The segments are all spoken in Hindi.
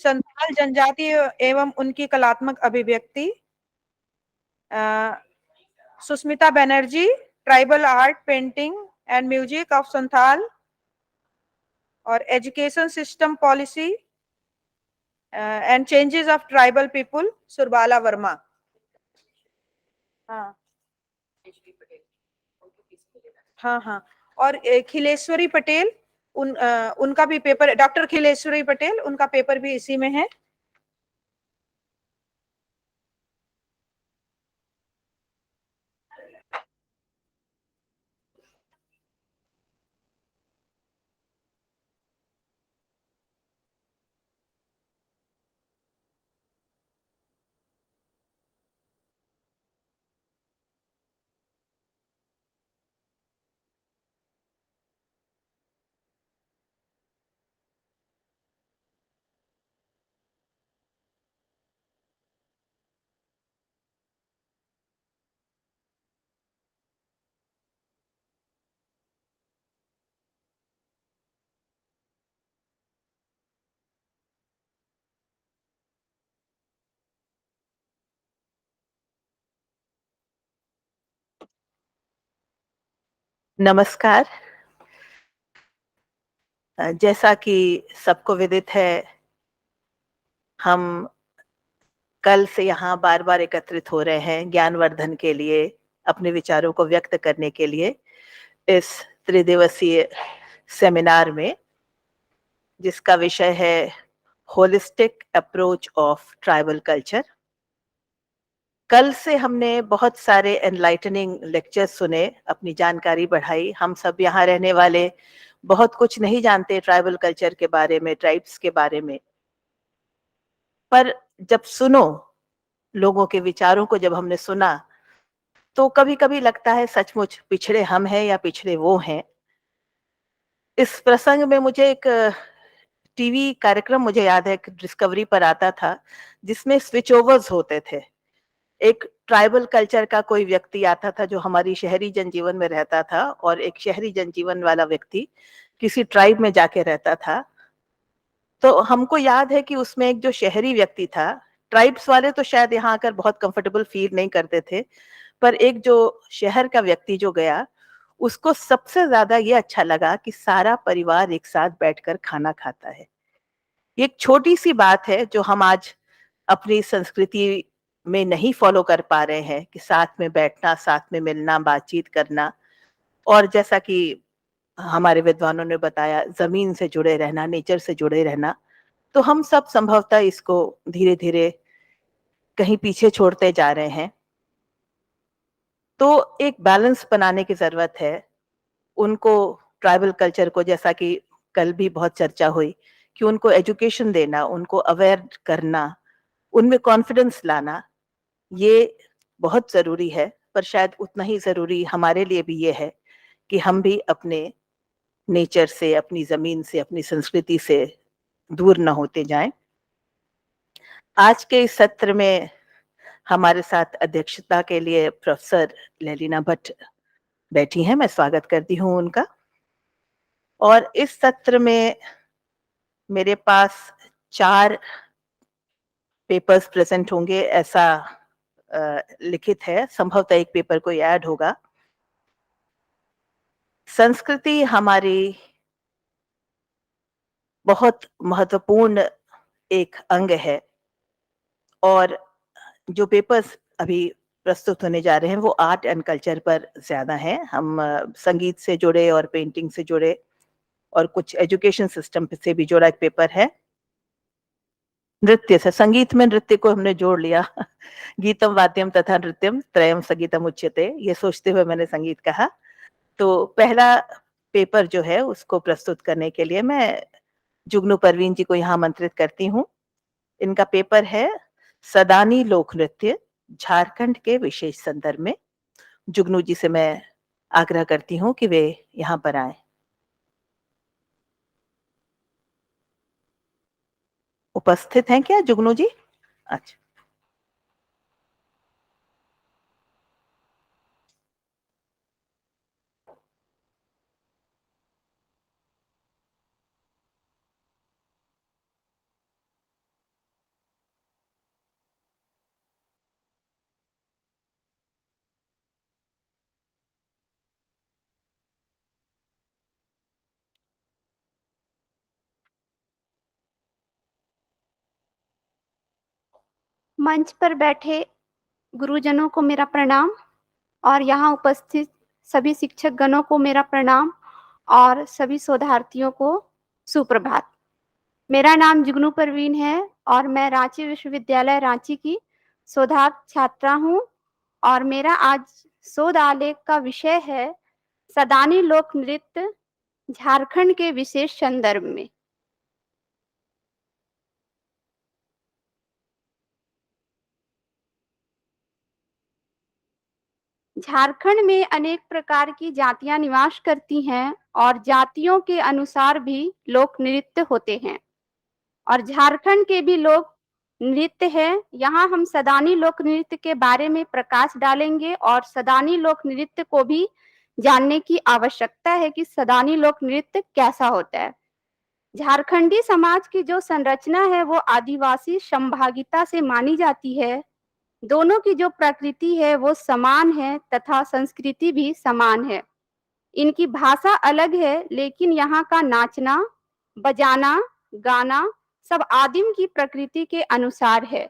संथाल जनजाति एवं उनकी कलात्मक अभिव्यक्ति, Susmita Banerjee, tribal art, painting and music of Santhal और education system policy and changes of tribal people, Surbala Verma. हाँ हाँ हाँ। और खिलेश्वरी पटेल, उनका भी पेपर, डॉक्टर खिलेश्वरी पटेल, उनका पेपर भी इसी में है। नमस्कार। जैसा कि सबको विदित है, हम कल से यहाँ बार बार एकत्रित हो रहे हैं ज्ञानवर्धन के लिए, अपने विचारों को व्यक्त करने के लिए इस त्रिदिवसीय सेमिनार में, जिसका विषय है holistic approach of tribal culture. कल से हमने बहुत सारे एनलाइटनिंग लेक्चर्स सुने, अपनी जानकारी बढ़ाई। हम सब यहाँ रहने वाले बहुत कुछ नहीं जानते ट्राइबल कल्चर के बारे में, ट्राइब्स के बारे में, पर जब सुनो, लोगों के विचारों को जब हमने सुना, तो कभी कभी लगता है सचमुच पिछड़े हम हैं या पिछड़े वो हैं। इस प्रसंग में मुझे एक टीवी कार्यक्रम मुझे याद है, डिस्कवरी पर आता था, जिसमें स्विच ओवर्स होते थे। एक ट्राइबल कल्चर का कोई व्यक्ति आता था जो हमारी शहरी जनजीवन में रहता था, और एक शहरी जनजीवन वाला व्यक्ति किसी ट्राइब में जाके रहता था। तो हमको याद है कि उसमें एक जो शहरी व्यक्ति था, ट्राइब्स वाले तो शायद यहाँ आकर बहुत कंफर्टेबल फील नहीं करते थे, पर एक जो शहर का व्यक्ति जो गया, उसको सबसे ज्यादा ये अच्छा लगा कि सारा परिवार एक साथ बैठकर खाना खाता है। ये एक छोटी सी बात है जो हम आज अपनी संस्कृति में नहीं फॉलो कर पा रहे हैं, कि साथ में बैठना, साथ में मिलना, बातचीत करना, और जैसा कि हमारे विद्वानों ने बताया, जमीन से जुड़े रहना, नेचर से जुड़े रहना। तो हम सब संभवतः इसको धीरे धीरे कहीं पीछे छोड़ते जा रहे हैं। तो एक बैलेंस बनाने की जरूरत है। उनको, ट्राइबल कल्चर को, जैसा कि कल भी बहुत चर्चा हुई, कि उनको एजुकेशन देना, उनको अवेयर करना, उनमें कॉन्फिडेंस लाना, ये बहुत जरूरी है। पर शायद उतना ही जरूरी हमारे लिए भी ये है कि हम भी अपने नेचर से, अपनी जमीन से, अपनी संस्कृति से दूर न होते जाएं। आज के इस सत्र में हमारे साथ अध्यक्षता के लिए प्रोफेसर लेलिना भट्ट बैठी हैं, मैं स्वागत करती हूँ उनका। और इस सत्र में मेरे पास 4 पेपर्स प्रेजेंट होंगे, ऐसा लिखित है। संभवतः एक पेपर कोई ऐड होगा। संस्कृति हमारी बहुत महत्वपूर्ण एक अंग है, और जो पेपर्स अभी प्रस्तुत होने जा रहे हैं वो आर्ट एंड कल्चर पर ज्यादा हैं। हम संगीत से जुड़े और पेंटिंग से जुड़े और कुछ एजुकेशन सिस्टम से भी जुड़ा एक पेपर है। नृत्य से, संगीत में नृत्य को हमने जोड़ लिया गीतम वाद्यम तथा नृत्यम त्रयम संगीतम उच्यते, ये सोचते हुए मैंने संगीत कहा। तो पहला पेपर जो है उसको प्रस्तुत करने के लिए मैं जुगनू परवीन जी को यहाँ आमंत्रित करती हूँ। इनका पेपर है सदानी लोक नृत्य झारखंड के विशेष संदर्भ में। जुगनू जी से मैं आग्रह करती हूँ कि वे यहाँ पर आए। उपस्थित हैं क्या जुगनू जी? अच्छा। मंच पर बैठे गुरुजनों को मेरा प्रणाम और यहाँ उपस्थित सभी शिक्षक गणों को मेरा प्रणाम और सभी शोधार्थियों को सुप्रभात। मेरा नाम जुगनू परवीन है और मैं रांची विश्वविद्यालय रांची की शोधार्थ छात्रा हूँ और मेरा आज शोध आलेख का विषय है सदानी लोक नृत्य झारखंड के विशेष संदर्भ में। झारखंड में अनेक प्रकार की जातियां निवास करती हैं और जातियों के अनुसार भी लोक नृत्य होते हैं और झारखंड के भी लोक नृत्य है। यहाँ हम सदानी लोक नृत्य के बारे में प्रकाश डालेंगे और सदानी लोक नृत्य को भी जानने की आवश्यकता है कि सदानी लोक नृत्य कैसा होता है। झारखंडी समाज की जो संरचना है वो आदिवासी संभागिता से मानी जाती है। दोनों की जो प्रकृति है वो समान है तथा संस्कृति भी समान है। इनकी भाषा अलग है लेकिन यहाँ का नाचना, बजाना, गाना सब आदिम की प्रकृति के अनुसार है।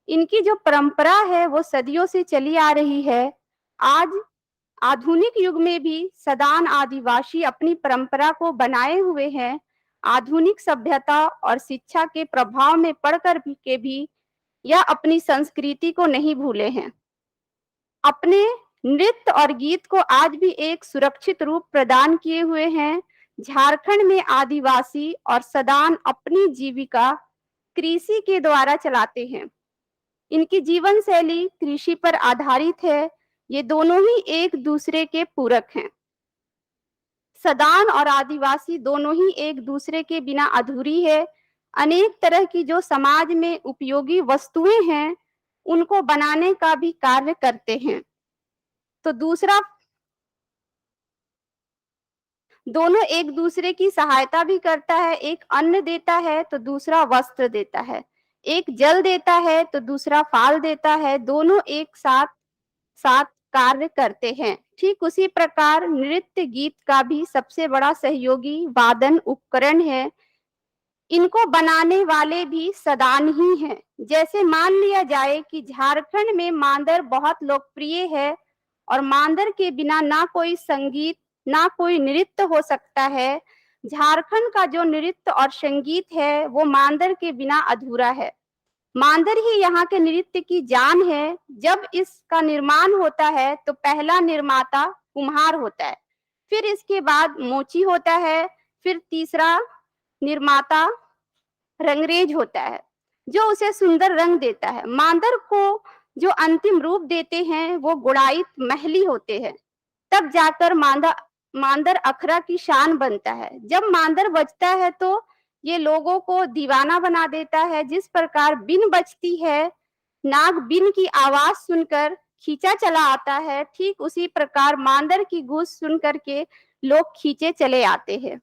इनकी जो परंपरा है वो सदियों से चली आ रही है। आज आधुनिक युग में भी सदान आदिवासी अपनी परंपरा को बनाए हुए हैं। आधुनिक सभ्यता और शिक्षा के प्रभाव में पड़कर भी यह अपनी संस्कृति को नहीं भूले हैं। अपने नृत्य और गीत को आज भी एक सुरक्षित रूप प्रदान किए हुए हैं। झारखंड में आदिवासी और सदान अपनी जीविका कृषि के द्वारा चलाते हैं। इनकी जीवन शैली कृषि पर आधारित है। ये दोनों ही एक दूसरे के पूरक हैं। सदान और आदिवासी दोनों ही एक दूसरे के बिना अधूरी है। अनेक तरह की जो समाज में उपयोगी वस्तुएं हैं उनको बनाने का भी कार्य करते हैं। तो दूसरा, दोनों एक दूसरे की सहायता भी करता है। एक अन्न देता है तो दूसरा वस्त्र देता है, एक जल देता है तो दूसरा फाल देता है। दोनों एक साथ साथ कार्य करते हैं। ठीक उसी प्रकार नृत्य गीत का भी सबसे बड़ा सहयोगी वादन उपकरण है। इनको बनाने वाले भी सदान ही हैं। जैसे मान लिया जाए कि झारखंड में मांदर बहुत लोकप्रिय है और मांदर के बिना ना कोई संगीत ना कोई नृत्य हो सकता है। झारखंड का जो नृत्य और संगीत है वो मांदर के बिना अधूरा है। मांदर ही यहाँ के नृत्य की जान है। जब इसका निर्माण होता है तो पहला निर्माता कुम्हार होता है, फिर इसके बाद मोची होता है, फिर तीसरा निर्माता रंगरेज होता है जो उसे सुंदर रंग देता है। मांदर को जो अंतिम रूप देते हैं वो गुड़ाई महली होते हैं। तब जाकर मांदर अखरा की शान बनता है। जब मांदर बजता है तो ये लोगों को दीवाना बना देता है। जिस प्रकार बीन बजती है, नाग बीन की आवाज सुनकर खींचा चला आता है, ठीक उसी प्रकार मांदर की गूंज सुनकर के लोग खींचे चले आते हैं।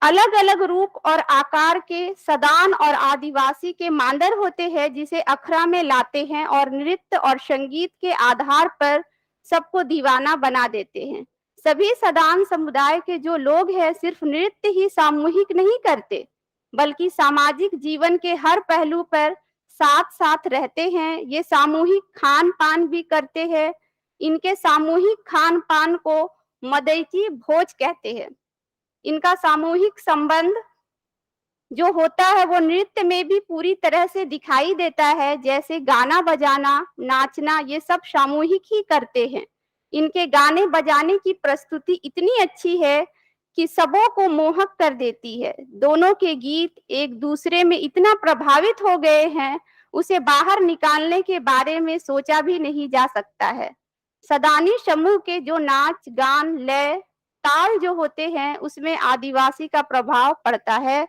अलग अलग रूप और आकार के सदान और आदिवासी के मांदर होते हैं जिसे अखड़ा में लाते हैं और नृत्य और संगीत के आधार पर सबको दीवाना बना देते हैं। सभी सदान समुदाय के जो लोग हैं सिर्फ नृत्य ही सामूहिक नहीं करते बल्कि सामाजिक जीवन के हर पहलू पर साथ साथ रहते हैं। ये सामूहिक खान पान भी करते हैं। इनके सामूहिक खान पान को मदैची भोज कहते हैं। इनका सामूहिक संबंध जो होता है वो नृत्य में भी पूरी तरह से दिखाई देता है। जैसे गाना बजाना, नाचना, ये सब सामूहिक ही करते हैं। इनके गाने बजाने की प्रस्तुति इतनी अच्छी है कि सबों को मोहक कर देती है। दोनों के गीत एक दूसरे में इतना प्रभावित हो गए हैं, उसे बाहर निकालने के बारे में सोचा भी नहीं जा सकता है। सदानी समूह के जो नाच, गान, लय, ताल जो होते हैं उसमें आदिवासी का प्रभाव पड़ता है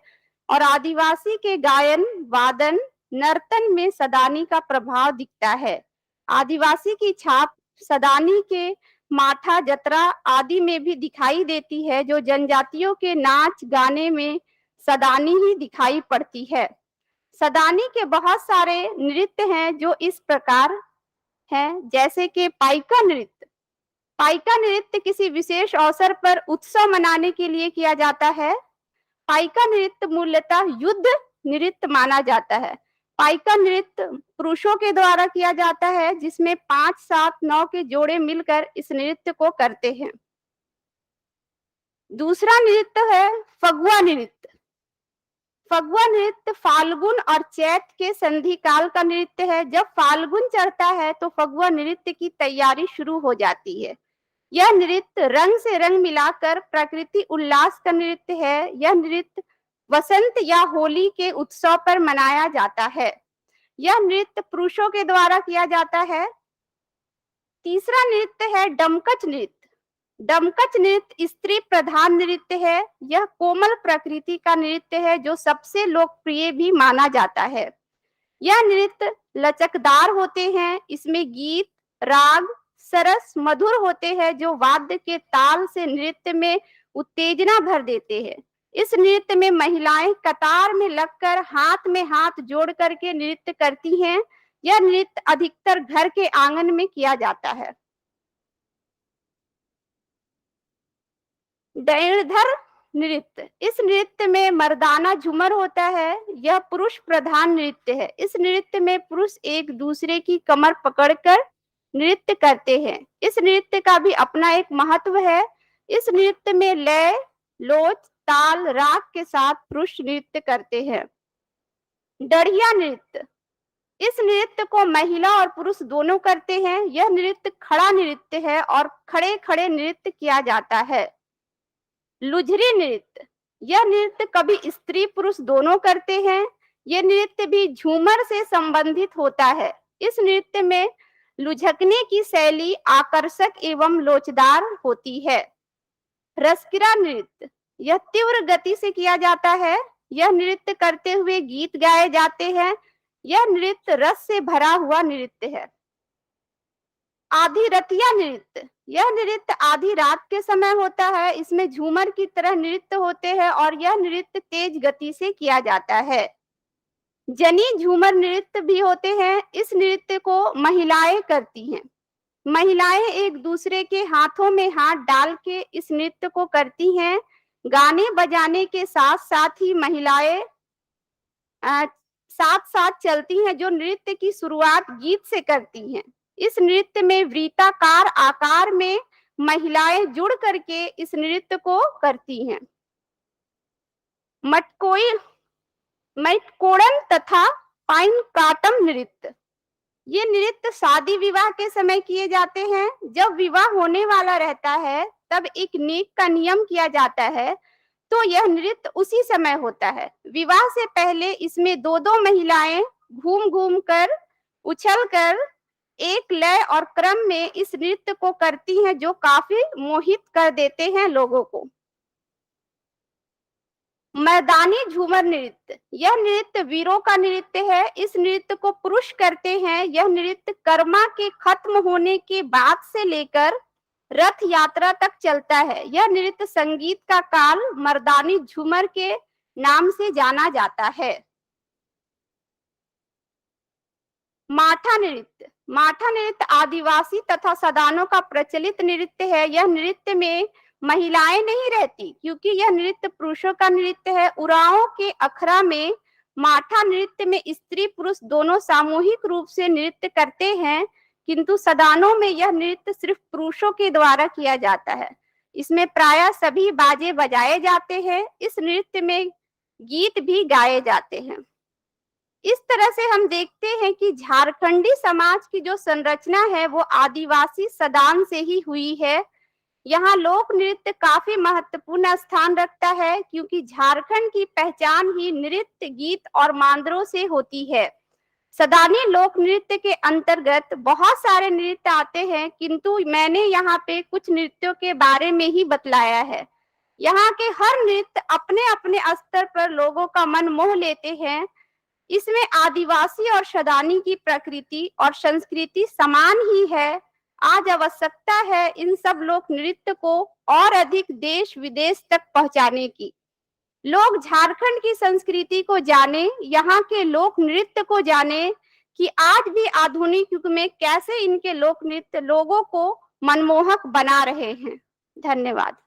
और आदिवासी के गायन, वादन, नर्तन में सदानी का प्रभाव दिखता है। आदिवासी की छाप सदानी के माठा, जतरा आदि में भी दिखाई देती है। जो जनजातियों के नाच गाने में सदानी ही दिखाई पड़ती है। सदानी के बहुत सारे नृत्य हैं जो इस प्रकार हैं, जैसे कि पाइका नृत्य। पाइका नृत्य किसी विशेष अवसर पर उत्सव मनाने के लिए किया जाता है। पाइका नृत्य मूलतः युद्ध नृत्य माना जाता है। पाइका नृत्य पुरुषों के द्वारा किया जाता है, जिसमें 5, 7, 9 के जोड़े मिलकर इस नृत्य को करते हैं। दूसरा नृत्य है फगुआ नृत्य। फगुआ नृत्य फाल्गुन और चैत के संधि काल का नृत्य है। जब फाल्गुन चढ़ता है तो फगुआ नृत्य की तैयारी शुरू हो जाती है। यह नृत्य रंग से रंग मिलाकर प्रकृति उल्लास का नृत्य है। यह नृत्य वसंत या होली के उत्सव पर मनाया जाता है। यह नृत्य पुरुषों के द्वारा किया जाता है। तीसरा नृत्य है डमकच नृत्य। डमकच नृत्य स्त्री प्रधान नृत्य है। यह कोमल प्रकृति का नृत्य है जो सबसे लोकप्रिय भी माना जाता है। यह नृत्य लचकदार होते हैं। इसमें गीत, राग, सरस, मधुर होते हैं जो वाद्य के ताल से नृत्य में उत्तेजना भर देते हैं। इस नृत्य में महिलाएं कतार में लगकर हाथ में हाथ जोड़ करके नृत्य करती हैं। यह नृत्य अधिकतर घर के आंगन में किया जाता है। डेढ़धर नृत्य। इस नृत्य में मर्दाना झूमर होता है। यह पुरुष प्रधान नृत्य है। इस नृत्य में पुरुष एक दूसरे की कमर पकड़कर नृत्य करते हैं। इस नृत्य का भी अपना एक महत्व है। इस नृत्य में लय, लोच, ताल, राग के साथ पुरुष नृत्य करते हैं। डढ़िया नृत्य। इस नृत्य को महिला और पुरुष दोनों करते हैं। यह नृत्य खड़ा नृत्य है और खड़े खड़े नृत्य किया जाता है। लुझरी नृत्य। यह नृत्य कभी स्त्री पुरुष दोनों करते हैं। यह नृत्य भी झूमर से संबंधित होता है। इस नृत्य में लुझकने की शैली आकर्षक एवं लोचदार होती है। रसकिरा नृत्य। यह तीव्र गति से किया जाता है। यह नृत्य करते हुए गीत गाए जाते हैं। यह नृत्य रस से भरा हुआ नृत्य है। आधी रतिया नृत्य। यह नृत्य आधी रात के समय होता है। इसमें झूमर की तरह नृत्य होते हैं और यह नृत्य तेज गति से किया जाता है। जनी झूमर नृत्य भी होते हैं। इस नृत्य को महिलाएं करती हैं। महिलाएं एक दूसरे के हाथों में हाथ डाल के इस नृत्य को करती हैं। गाने बजाने के साथ साथ ही महिलाएं साथ साथ चलती हैं, जो नृत्य की शुरुआत गीत से करती हैं। इस नृत्य में वृत्ताकार आकार में महिलाएं जुड़ करके इस नृत्य को करती हैं। मटकोड़न तथा पाइन काटम नृत्य। ये नृत्य शादी विवाह के समय किए जाते हैं। जब विवाह होने वाला रहता है तब एक नेक का नियम किया जाता है, तो यह नृत्य उसी समय होता है। विवाह से पहले इसमें दो दो महिलाएं घूम घूम कर, उछल कर एक लय और क्रम में इस नृत्य को करती हैं, जो काफी मोहित कर देते हैं लोगों को। मैदानी झूमर नृत्य। यह नृत्य वीरों का नृत्य है। इस नृत्य को पुरुष करते हैं। यह नृत्य कर्मा के खत्म होने के बाद से लेकर रथ यात्रा तक चलता है। यह नृत्य संगीत का काल मर्दानी झूमर के नाम से जाना जाता है। माठा नृत्य। माठा नृत्य आदिवासी तथा सदानों का प्रचलित नृत्य है। यह नृत्य में महिलाएं नहीं रहती, क्योंकि यह नृत्य पुरुषों का नृत्य है। उरांव के अखड़ा में माठा नृत्य में स्त्री पुरुष दोनों सामूहिक रूप से नृत्य करते हैं, किंतु सदानों में यह नृत्य सिर्फ पुरुषों के द्वारा किया जाता है। इसमें प्रायः सभी बाजे बजाए जाते हैं। इस नृत्य में गीत भी गाए जाते हैं। इस तरह से हम देखते हैं कि झारखंडी समाज की जो संरचना है वो आदिवासी सदान से ही हुई है। यहाँ लोक नृत्य काफी महत्वपूर्ण स्थान रखता है, क्योंकि झारखंड की पहचान ही नृत्य, गीत और मांदरों से होती है। सदानी लोक नृत्य के अंतर्गत बहुत सारे नृत्य आते हैं, किंतु मैंने यहाँ पे कुछ नृत्यों के बारे में ही बतलाया है। यहाँ के हर नृत्य अपने अपने स्तर पर लोगों का मन मोह लेते हैं। इसमें आदिवासी और सदानी की प्रकृति और संस्कृति समान ही है। आज आवश्यकता है इन सब लोक नृत्य को और अधिक देश विदेश तक पहुंचाने की। लोग झारखंड की संस्कृति को जाने, यहाँ के लोक नृत्य को जाने कि आज भी आधुनिक युग में कैसे इनके लोक नृत्य लोगों को मनमोहक बना रहे हैं। धन्यवाद।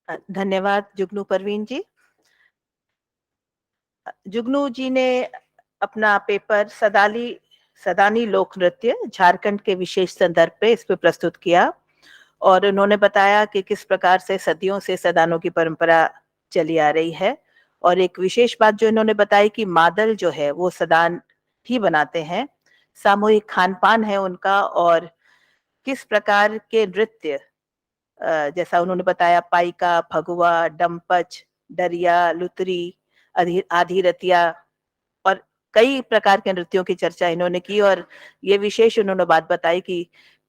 धन्यवाद जुगनू परवीन जी। जुगनू जी ने अपना पेपर सदानी लोक नृत्य झारखंड के विशेष संदर्भ पे इस पे प्रस्तुत किया और उन्होंने बताया कि किस प्रकार से सदियों से सदानों की परंपरा चली आ रही है। और एक विशेष बात जो इन्होंने बताई कि मादल जो है वो सदान ही बनाते हैं, सामूहिक खान पान है उनका, और किस प्रकार के नृत्य जैसा उन्होंने बताया पाइका, फगुआ, डम्पच, डरिया, लुतरी, आधी रतिया और कई प्रकार के नृत्यों की चर्चा इन्होंने की। और ये विशेष उन्होंने बात बताई कि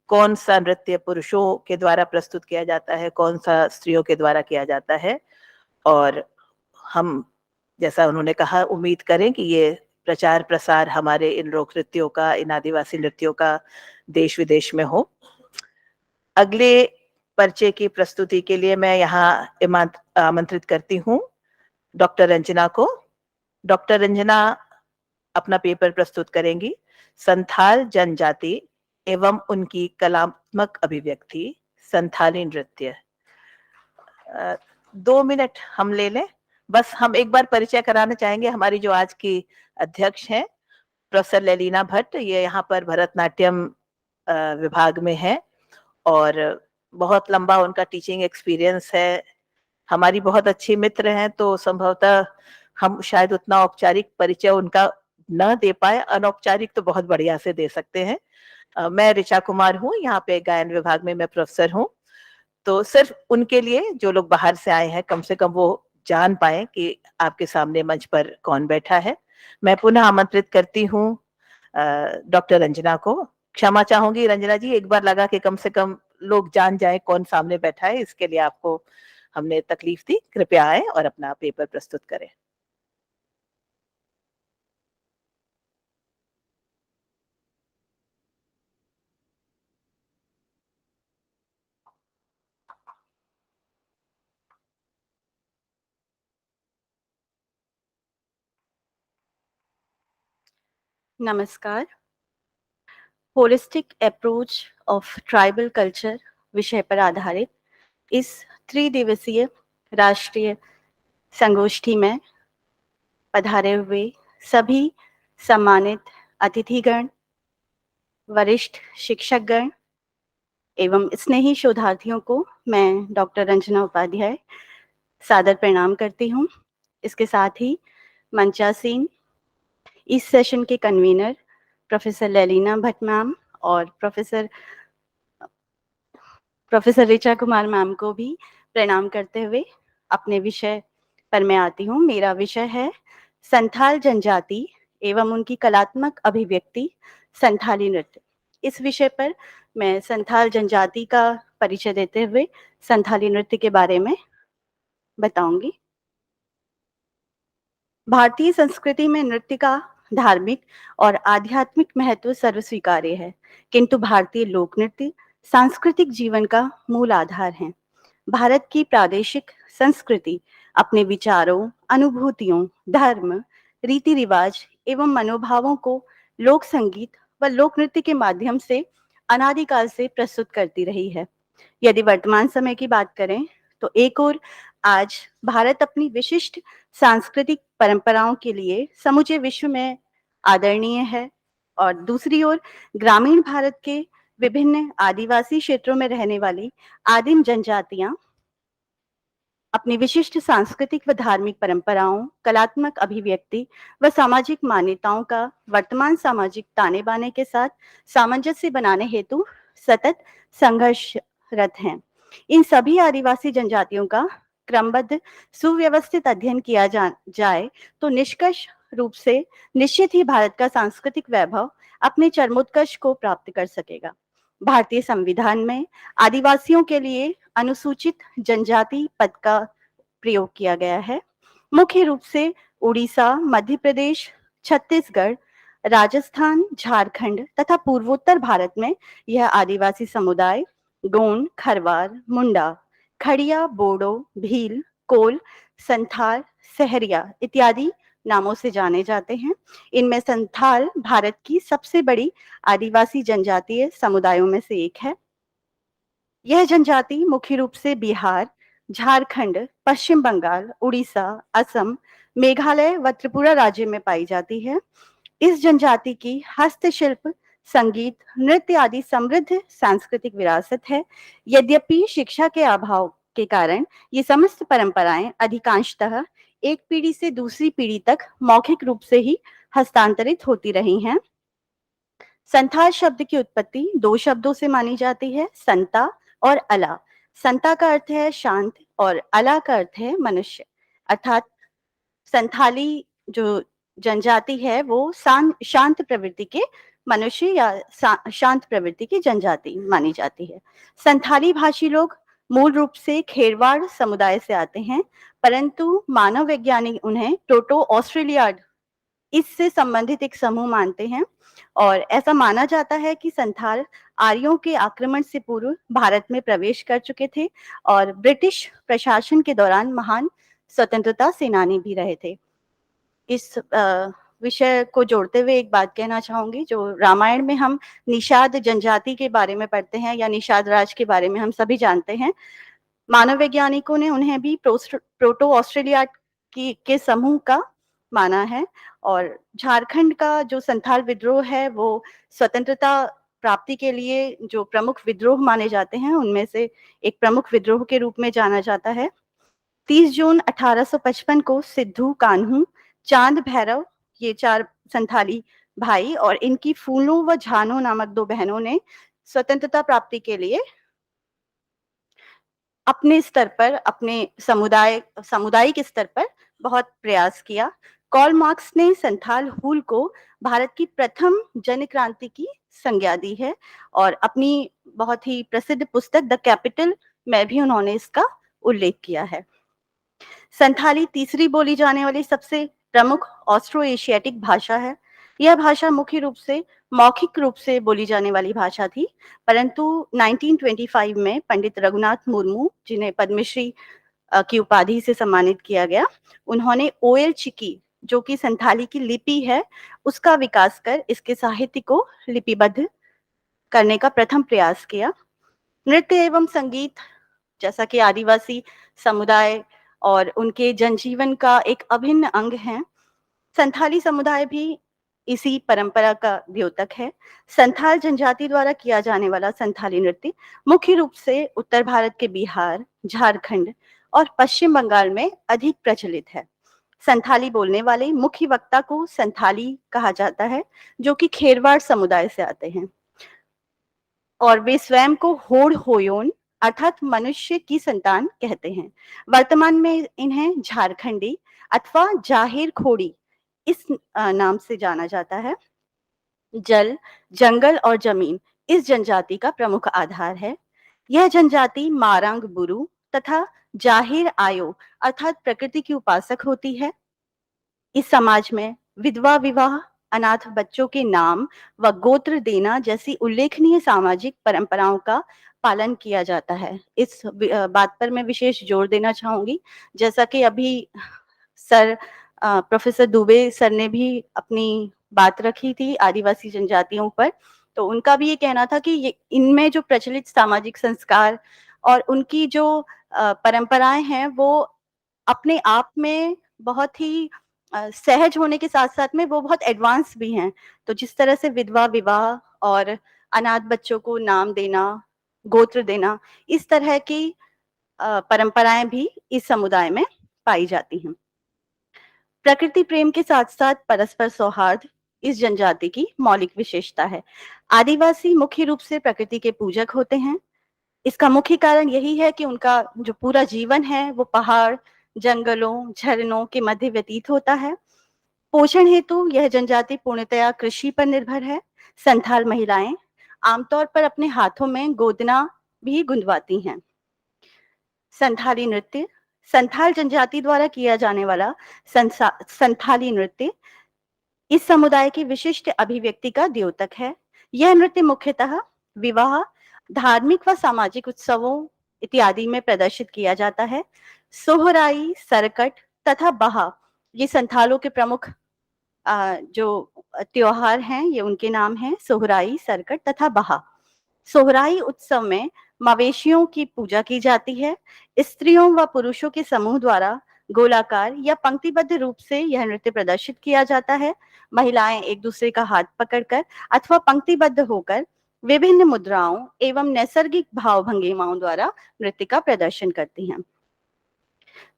कौन सा नृत्य पुरुषों के द्वारा प्रस्तुत किया जाता है, कौन सा स्त्रियों के द्वारा किया जाता है। और हम, जैसा उन्होंने कहा, उम्मीद करें कि ये प्रचार प्रसार हमारे इन लोक नृत्यों का, इन आदिवासी नृत्यों का देश विदेश में हो। अगले पर्चे की प्रस्तुति के लिए मैं यहाँ आमंत्रित करती हूँ डॉक्टर रंजना को। डॉक्टर रंजना अपना पेपर प्रस्तुत करेंगी, संथाल जनजाति एवं उनकी कलात्मक अभिव्यक्ति, संथाली नृत्य। 2 मिनट हम ले लें। बस हम एक बार परिचय कराना चाहेंगे। हमारी जो आज की अध्यक्ष हैं प्रोफेसर लेलिना भट्ट, ये यहाँ पर भरतनाट्यम विभाग में है और बहुत लंबा उनका टीचिंग एक्सपीरियंस है। हमारी बहुत अच्छी मित्र हैं, तो संभवतः हम शायद उतना औपचारिक परिचय उनका न दे पाए, अनौपचारिक तो बहुत बढ़िया से दे सकते हैं। मैं ऋचा कुमार हूँ, यहाँ पे गायन विभाग में मैं प्रोफेसर हूँ। तो सिर्फ उनके लिए, जो लोग बाहर से आए हैं, कम से कम वो जान पाए कि आपके सामने मंच पर कौन बैठा है। मैं पुनः आमंत्रित करती हूँ डॉक्टर रंजना को। क्षमा चाहूंगी रंजना जी, एक बार लगा कि कम से कम लोग जान जाए कौन सामने बैठा है, इसके लिए आपको हमने तकलीफ दी। कृपया आए और अपना पेपर प्रस्तुत करें। नमस्कार। Holistic approach of tribal culture विषय पर आधारित इस त्रिदिवसीय राष्ट्रीय संगोष्ठी में पधारे हुए सभी सम्मानित अतिथिगण, वरिष्ठ शिक्षकगण एवं स्नेही शोधार्थियों को मैं डॉक्टर रंजना उपाध्याय सादर प्रणाम करती हूँ। इसके साथ ही मंचासीन इस सेशन के कन्वीनर प्रोफेसर लेलिना भट्ट मैम और प्रोफेसर ऋचा कुमार मैम को भी प्रणाम करते हुए अपने विषय पर मैं आती हूँ। मेरा विषय है संथाल जनजाति एवं उनकी कलात्मक अभिव्यक्ति, संथाली नृत्य। इस विषय पर मैं संथाल जनजाति का परिचय देते हुए संथाली नृत्य के बारे में बताऊंगी। भारतीय संस्कृति में नृत्य का धार्मिक और आध्यात्मिक महत्व सर्वस्वीकार्य है, किंतु भारतीय लोक नृत्य सांस्कृतिक जीवन का मूल आधार है। भारत की प्रादेशिक संस्कृति अपने विचारों, अनुभूतियों, धर्म, रीति रिवाज एवं मनोभावों को लोक संगीत व लोक नृत्य के माध्यम से अनादिकाल से प्रस्तुत करती रही है। यदि वर्तमान समय की बात करें तो एक ओर आज भारत अपनी विशिष्ट सांस्कृतिक परंपराओं के लिए समूचे विश्व में आदरणीय है, और दूसरी ओर ग्रामीण भारत के विभिन्न आदिवासी क्षेत्रों में रहने वाली आदिम जनजातियां अपनी विशिष्ट सांस्कृतिक व धार्मिक परंपराओं, कलात्मक अभिव्यक्ति व सामाजिक मान्यताओं का वर्तमान सामाजिक ताने बाने के साथ सामंजस्य बनाने हेतु सतत संघर्षरत हैं। इन सभी आदिवासी जनजातियों का क्रमबद्ध सुव्यवस्थित अध्ययन किया जाए तो निष्कर्ष रूप से निश्चित ही भारत का सांस्कृतिक वैभव अपने चरमोत्कर्ष को प्राप्त कर सकेगा। भारतीय संविधान में आदिवासियों के लिए अनुसूचित जनजाति पद का प्रयोग किया गया है। मुख्य रूप से उड़ीसा, मध्य प्रदेश, छत्तीसगढ़, राजस्थान, झारखंड तथा पूर्वोत्तर भारत में यह आदिवासी समुदाय गोंड, खरवार, मुंडा, खड़िया, बोडो, भील, कोल, संथाल, सहरिया इत्यादि नामों से जाने जाते हैं। इनमें संथाल भारत की सबसे बड़ी आदिवासी जनजातीय समुदायों में से एक है। यह जनजाति मुख्य रूप से बिहार, झारखंड, पश्चिम बंगाल, उड़ीसा, असम, मेघालय व त्रिपुरा राज्य में पाई जाती है। इस जनजाति की हस्तशिल्प, संगीत, नृत्य आदि समृद्ध सांस्कृतिक विरासत है। यद्यपि शिक्षा के अभाव के कारण ये समस्त परंपराएं अधिकांशतः एक पीढ़ी से दूसरी पीढ़ी तक मौखिक रूप से ही हस्तांतरित होती रही हैं। संथाल शब्द की उत्पत्ति दो शब्दों से मानी जाती है, संता और अला। संता का अर्थ है शांत और अला का अर्थ है मनुष्य, अर्थात संथाली जो जनजाति है वो शांत प्रवृत्ति के मनुष्य या शांत प्रवृत्ति की जनजाति मानी जाती है। संथाली भाषी लोग मूल रूप से खेरवाड़ समुदाय से आते हैं, परंतु मानव वैज्ञानिक उन्हें प्रोटो ऑस्ट्रेलियाड इससे संबंधित एक समूह मानते हैं और ऐसा माना जाता है कि संथाल आर्यों के आक्रमण से पूर्व भारत में प्रवेश कर चुके थे और ब्रिटिश प्रशासन के दौरान महान स्वतंत्रता सेनानी भी रहे थे। इस विषय को जोड़ते हुए एक बात कहना चाहूंगी, जो रामायण में हम निषाद जनजाति के बारे में पढ़ते हैं या निषाद राज के बारे में हम सभी जानते हैं, मानव वैज्ञानिकों ने उन्हें भी प्रोटो ऑस्ट्रेलिया के समूह का माना है। और झारखंड का जो संथाल विद्रोह है वो स्वतंत्रता प्राप्ति के लिए जो प्रमुख विद्रोह माने जाते हैं उनमें से एक प्रमुख विद्रोह के रूप में जाना जाता है। 30 जून 1855 को सिद्धू, कान्हू, चांद भैरव, ये 4 संथाली भाई और इनकी फूलों व झानो नामक 2 बहनों ने स्वतंत्रता प्राप्ति के लिए अपने स्तर पर, अपने सामुदायिक स्तर पर बहुत प्रयास किया। कार्ल मार्क्स ने संथाल हूल को भारत की प्रथम जन क्रांति की संज्ञा दी है और अपनी बहुत ही प्रसिद्ध पुस्तक द कैपिटल में भी उन्होंने इसका उल्लेख किया है। संथाली तीसरी बोली जाने वाली सबसे प्रमुख ऑस्ट्रो एशियाटिक भाषा है। यह भाषा मुख्य रूप से मौखिक रूप से बोली जाने वाली भाषा थी, परंतु 1925 में पंडित रघुनाथ मुर्मू, जिन्हें पद्मश्री की उपाधि से सम्मानित किया गया, उन्होंने ओयल चिकी, जो कि संथाली की लिपि है, उसका विकास कर इसके साहित्य को लिपिबद्ध करने का प्रथम प्रयास किया। नृत्य एवं संगीत, जैसा कि आदिवासी समुदाय और उनके जनजीवन का एक अभिन्न अंग है, संथाली समुदाय भी इसी परंपरा का द्योतक है। संथाल जनजाति द्वारा किया जाने वाला संथाली नृत्य मुख्य रूप से उत्तर भारत के बिहार, झारखंड और पश्चिम बंगाल में अधिक प्रचलित है। संथाली बोलने वाले मुख्य वक्ता को संथाली कहा जाता है, जो कि खेरवाड़ समुदाय से आते हैं और वे स्वयं को होड़ होयोन अर्थात मनुष्य की संतान कहते हैं। वर्तमान में इन्हें झारखंडी अथवा जाहिर खोड़ी इस नाम से जाना जाता है। जल, जंगल और जमीन इस जनजाति का प्रमुख आधार है। यह जनजाति मारंग बुरु तथा जाहिर आयो अर्थात प्रकृति की उपासक होती है। इस समाज में विधवा विवाह, अनाथ बच्चों के नाम व गोत्र देना जैसी उल्लेखनीय सामाजिक परंपराओं का पालन किया जाता है। इस बात पर मैं विशेष जोर देना चाहूंगी, जैसा कि अभी प्रोफेसर दुबे सर ने भी अपनी बात रखी थी आदिवासी जनजातियों पर, तो उनका भी ये कहना था कि इनमें जो प्रचलित सामाजिक संस्कार और उनकी जो परंपराएं हैं वो अपने आप में बहुत ही सहज होने के साथ साथ में वो बहुत एडवांस भी हैं। तो जिस तरह से विधवा विवाह और अनाथ बच्चों को नाम देना, गोत्र देना, इस तरह की परंपराएं भी इस समुदाय में पाई जाती हैं। प्रकृति प्रेम के साथ साथ परस्पर सौहार्द इस जनजाति की मौलिक विशेषता है। आदिवासी मुख्य रूप से प्रकृति के पूजक होते हैं। इसका मुख्य कारण यही है कि उनका जो पूरा जीवन है वो पहाड़, जंगलों, झरनों के मध्य व्यतीत होता है। पोषण हेतु यह जनजाति पूर्णतया कृषि पर निर्भर है। संथाल महिलाएं आमतौर पर अपने हाथों में गोदना भी गुंदवाती हैं। संथाली नृत्य, संथाल जनजाति द्वारा किया जाने वाला संथाली नृत्य इस समुदाय की विशिष्ट अभिव्यक्ति का द्योतक है। यह नृत्य मुख्यतः विवाह, धार्मिक व सामाजिक उत्सवों इत्यादि में प्रदर्शित किया जाता है। सोहराई, सरकट तथा बहा ये संथालों के प्रमुख जो त्योहार हैं, ये उनके नाम हैं, सोहराई, सरकट तथा बहा। सोहराई उत्सव में मवेशियों की पूजा की जाती है। स्त्रियों व पुरुषों के समूह द्वारा गोलाकार या पंक्तिबद्ध रूप से यह नृत्य प्रदर्शित किया जाता है। महिलाएं एक दूसरे का हाथ पकड़कर अथवा पंक्तिबद्ध होकर विभिन्न मुद्राओं एवं नैसर्गिक भाव भंगिमाओं द्वारा नृत्य का प्रदर्शन करती हैं।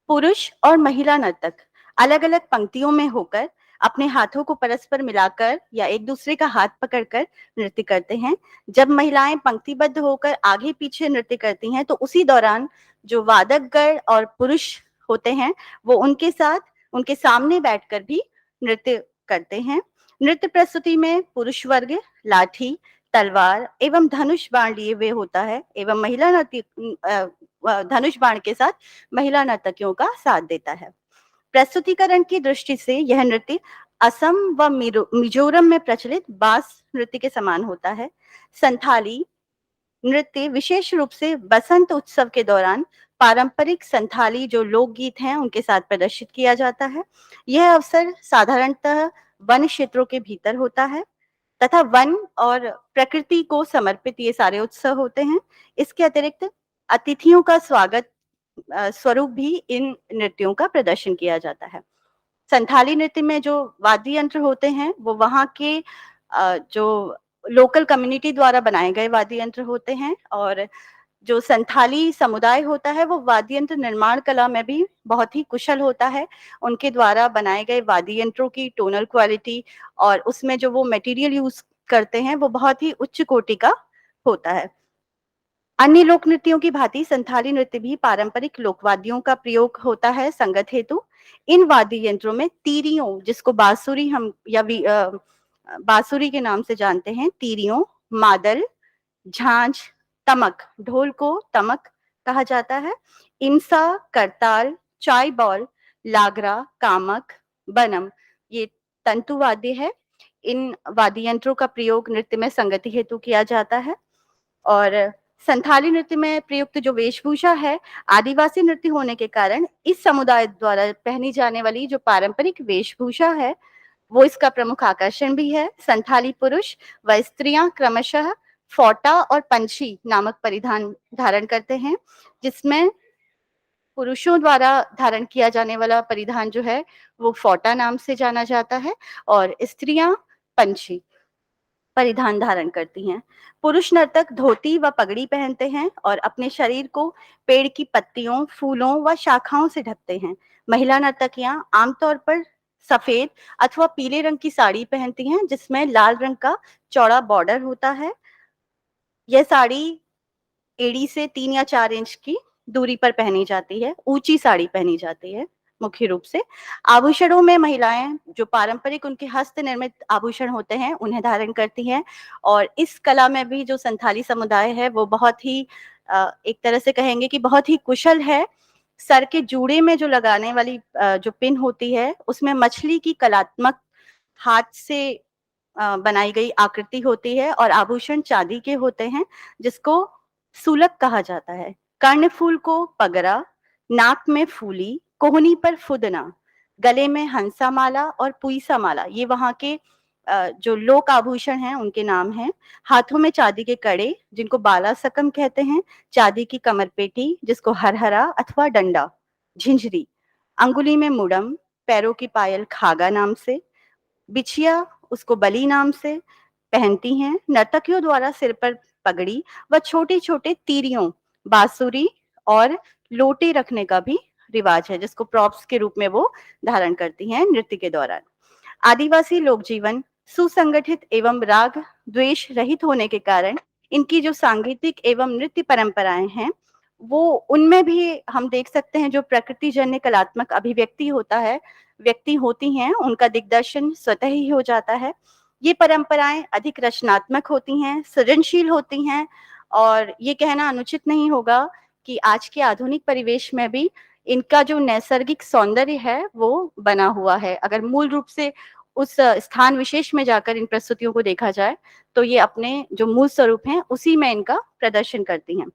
पुरुष और महिला नर्तक अलग अलग पंक्तियों में होकर अपने हाथों को परस्पर मिलाकर या एक दूसरे का हाथ पकड़कर नृत्य करते हैं। जब महिलाएं पंक्तिबद्ध होकर आगे पीछे नृत्य करती हैं तो उसी दौरान जो वादकगण और पुरुष होते हैं वो उनके साथ उनके सामने बैठकर भी नृत्य करते हैं। नृत्य प्रस्तुति में पुरुष वर्ग लाठी, तलवार एवं धनुष बाण लिए हुए होता है एवं महिला धनुष बाण के साथ महिला नर्तकियों का साथ देता है। प्रस्तुतिकरण की दृष्टि से यह नृत्य असम व मिजोरम में प्रचलित बास नृत्य के समान होता है। संथाली नृत्य विशेष रूप से बसंत उत्सव के दौरान पारंपरिक संथाली जो लोकगीत हैं उनके साथ प्रदर्शित किया जाता है। यह अवसर साधारणतः वन क्षेत्रों के भीतर होता है तथा वन और प्रकृति को समर्पित ये सारे उत्सव होते हैं। इसके अतिरिक्त अतिथियों का स्वागत स्वरूप भी इन नृत्यों का प्रदर्शन किया जाता है। संथाली नृत्य में जो वाद्य यंत्र होते हैं वो वहाँ के जो लोकल कम्युनिटी द्वारा बनाए गए वाद्य यंत्र होते हैं और जो संथाली समुदाय होता है वो वाद्य यंत्र निर्माण कला में भी बहुत ही कुशल होता है। उनके द्वारा बनाए गए वाद्य यंत्रों की टोनल क्वालिटी और उसमें जो वो मटेरियल यूज करते हैं वो बहुत ही उच्च कोटि का होता है। अन्य लोक नृत्यों की भांति संथाली नृत्य भी पारंपरिक लोकवाद्यों का प्रयोग होता है संगत हेतु। इन वाद्य यंत्रों में तीरियों, जिसको बांसुरी हम या बांसुरी के नाम से जानते हैं, तीरियों, मादल, झांझ, तमक, ढोल को तमक कहा जाता है, इंसा, करताल, चाय बॉल, लागरा, कामक, बनम, ये तंतु वाद्य है। इन वाद्य यंत्रों का प्रयोग नृत्य में संगति हेतु किया जाता है। और संथाली नृत्य में प्रयुक्त जो वेशभूषा है आदिवासी नृत्य होने के कारण इस समुदाय द्वारा पहनी जाने वाली जो पारंपरिक वेशभूषा है वो इसका प्रमुख आकर्षण भी है। संथाली पुरुष व स्त्रियां क्रमशः फोटा और पंछी नामक परिधान धारण करते हैं, जिसमें पुरुषों द्वारा धारण किया जाने वाला परिधान जो है वो फोटा नाम से जाना जाता है और स्त्रियां पंछी परिधान धारण करती हैं। पुरुष नर्तक धोती व पगड़ी पहनते हैं और अपने शरीर को पेड़ की पत्तियों, फूलों व शाखाओं से ढकते हैं। महिला नर्तकियां आमतौर पर सफेद अथवा पीले रंग की साड़ी पहनती हैं जिसमें लाल रंग का चौड़ा बॉर्डर होता है। यह साड़ी एड़ी से 3 या 4 इंच की दूरी पर पहनी जाती है। ऊंची साड़ी पहनी जाती है मुख्य रूप से। आभूषणों में महिलाएं जो पारंपरिक उनके हस्त निर्मित आभूषण होते हैं उन्हें धारण करती हैं और इस कला में भी जो संथाली समुदाय है वो बहुत ही एक तरह से कहेंगे कि बहुत ही कुशल है। सर के जूड़े में जो लगाने वाली जो पिन होती है उसमें मछली की कलात्मक हाथ से बनाई गई आकृति होती है और आभूषण चांदी के होते हैं जिसको सुलक कहा जाता है। कर्णफूल को पगरा, नाक में फूली, कोहनी पर फुदना, गले में हंसा माला और पुईसा माला, ये वहाँ के जो लोक आभूषण हैं उनके नाम हैं। हाथों में चांदी के कड़े जिनको बाला सकम कहते हैं, चांदी की कमरपेटी जिसको हरहरा अथवा डंडा, झिंझरी, अंगुली में मुड़म, पैरों की पायल खागा नाम से, बिछिया उसको बली नाम से पहनती हैं। नर्तकियों द्वारा सिर पर पगड़ी व छोटे छोटे तीरियों, बांसुरी और लोटे रखने का भी रिवाज है जिसको प्रॉप्स के रूप में वो धारण करती हैं नृत्य के दौरान। आदिवासी लोक जीवन सुसंगठित एवं राग द्वेष रहित होने के कारण इनकी जो सांगीतिक एवं नृत्य परंपराएं हैं वो उनमें भी हम देख सकते हैं जो प्रकृति जन्य कलात्मक अभिव्यक्ति होता है, व्यक्ति होती हैं, उनका दिग्दर्शन स्वतः ही हो जाता है। ये परंपराएं अधिक रचनात्मक होती हैं, सृजनशील होती हैं और ये कहना अनुचित नहीं होगा कि आज के आधुनिक परिवेश में भी इनका जो नैसर्गिक सौंदर्य है वो बना हुआ है। अगर मूल रूप से उस स्थान विशेष में जाकर इन प्रस्तुतियों को देखा जाए तो ये अपने जो मूल स्वरूप हैं उसी में इनका प्रदर्शन करती हैं।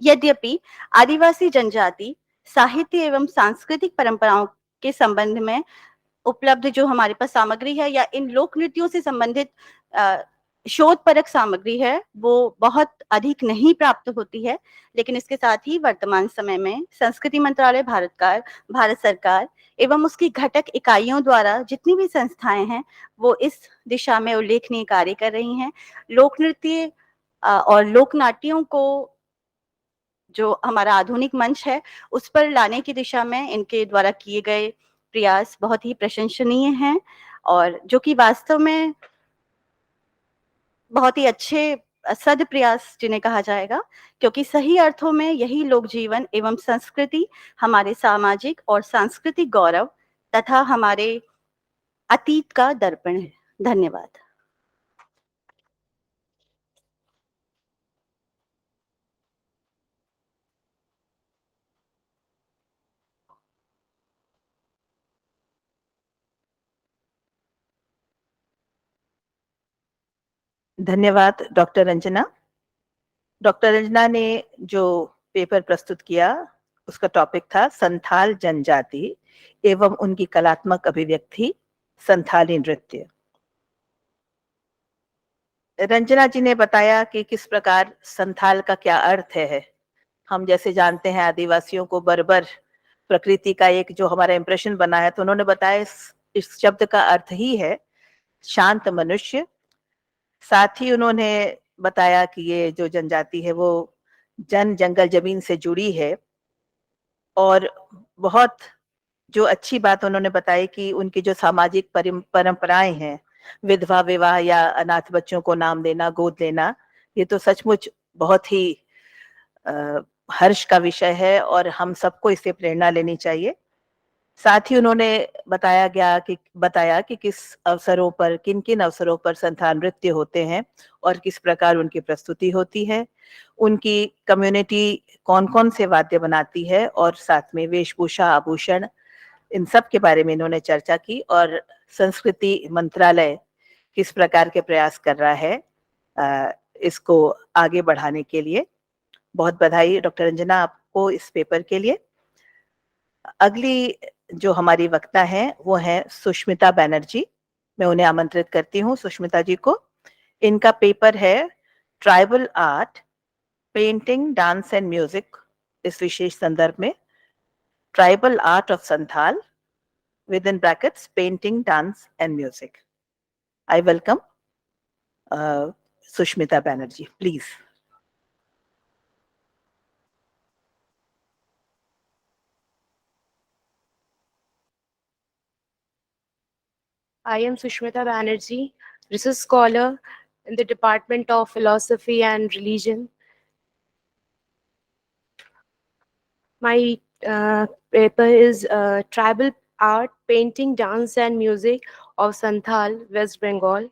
यद्यपि आदिवासी जनजाति साहित्य एवं सांस्कृतिक परंपराओं के संबंध में उपलब्ध जो हमारे पास सामग्री है या इन लोक नृत्यों से संबंधित शोधपरक सामग्री है वो बहुत अधिक नहीं प्राप्त होती है, लेकिन इसके साथ ही वर्तमान समय में संस्कृति मंत्रालय भारत सरकार एवं उसकी घटक इकाइयों द्वारा जितनी भी संस्थाएं हैं वो इस दिशा में उल्लेखनीय कार्य कर रही हैं। लोक नृत्य और लोक नाट्यों को जो हमारा आधुनिक मंच है उस पर लाने की दिशा में इनके द्वारा किए गए प्रयास बहुत ही प्रशंसनीय हैं, और जो कि वास्तव में बहुत ही अच्छे सद प्रयास जिन्हें कहा जाएगा, क्योंकि सही अर्थों में यही लोक जीवन एवं संस्कृति हमारे सामाजिक और सांस्कृतिक गौरव तथा हमारे अतीत का दर्पण है। धन्यवाद। धन्यवाद डॉक्टर रंजना। डॉक्टर रंजना ने जो पेपर प्रस्तुत किया उसका टॉपिक था संथाल जनजाति एवं उनकी कलात्मक अभिव्यक्ति संथाली नृत्य। रंजना जी ने बताया कि किस प्रकार संथाल का क्या अर्थ है। हम जैसे जानते हैं आदिवासियों को बर्बर प्रकृति का एक जो हमारा इंप्रेशन बना है, तो उन्होंने बताया इस शब्द का अर्थ ही है शांत मनुष्य। साथ ही उन्होंने बताया कि ये जो जनजाति है वो जंगल जमीन से जुड़ी है, और बहुत जो अच्छी बात उन्होंने बताई कि उनकी जो सामाजिक परंपराएं हैं, विधवा विवाह या अनाथ बच्चों को नाम देना, गोद लेना, ये तो सचमुच बहुत ही हर्ष का विषय है और हम सबको इससे प्रेरणा लेनी चाहिए। साथ ही उन्होंने बताया कि किस अवसरों पर, किन किन अवसरों पर संथाल नृत्य होते हैं और किस प्रकार उनकी प्रस्तुति होती है, उनकी कम्युनिटी कौन कौन से वाद्य बनाती है, और साथ में वेशभूषा, आभूषण, इन सब के बारे में इन्होंने चर्चा की, और संस्कृति मंत्रालय किस प्रकार के प्रयास कर रहा है इसको आगे बढ़ाने के लिए। बहुत बधाई डॉक्टर रंजना आपको इस पेपर के लिए। अगली जो हमारी वक्ता है वो है सुष्मिता बैनर्जी। मैं उन्हें आमंत्रित करती हूँ, सुष्मिता जी को। इनका पेपर है tribal art, painting, dance and music, इस विशेष संदर्भ में tribal art of Santhal within brackets painting, dance and music. I welcome Sushmita Banerjee, please. I am Sushmita Banerjee, research scholar in the Department of Philosophy and Religion. My paper is Tribal Art, Painting, Dance and Music of Santhal, West Bengal.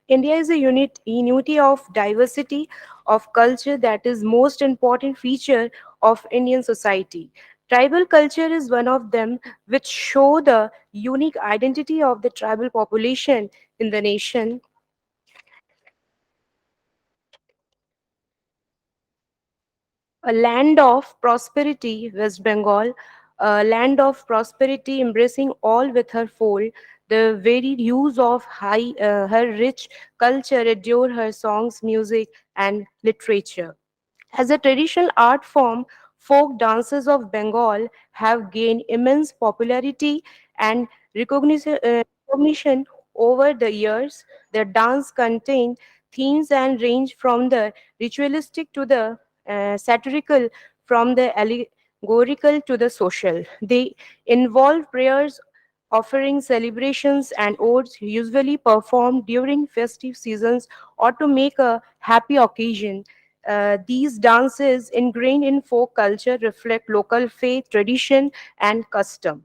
India is a unity of diversity of culture that is most important feature of Indian society. Tribal culture is one of them, which show the unique identity of the tribal population in the nation. A land of prosperity, West Bengal, a land of prosperity embracing all with her fold, the varied use of her rich culture adore her songs, music, and literature. As a traditional art form, folk dances of Bengal have gained immense popularity and recognition over the years. The dance contain themes and range from the ritualistic to the satirical, from the allegorical to the social. They involve prayers, offering celebrations and odes usually performed during festive seasons or to make a happy occasion. These dances ingrained in folk culture reflect local faith, tradition, and custom.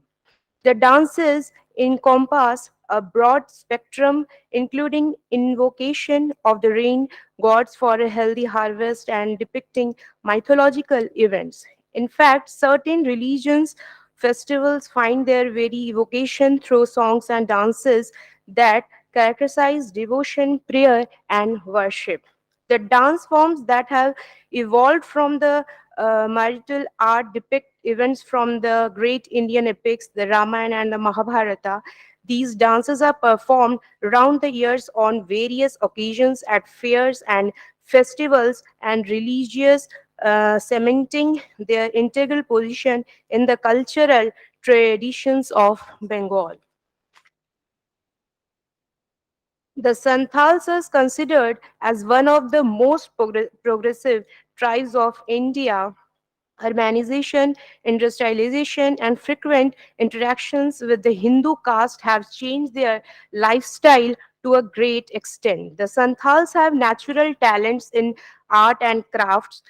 The dances encompass a broad spectrum, including invocation of the rain gods for a healthy harvest and depicting mythological events. In fact, certain religions festivals find their very evocation through songs and dances that characterize devotion, prayer, and worship. The dance forms that have evolved from the marital art depict events from the great Indian epics, the Ramayana and the Mahabharata. These dances are performed round the years on various occasions at fairs and festivals and religious, cementing their integral position in the cultural traditions of Bengal. The Santals is considered as one of the most progressive tribes of India. Urbanization, industrialization, and frequent interactions with the Hindu caste have changed their lifestyle to a great extent. The Santals have natural talents in art and crafts,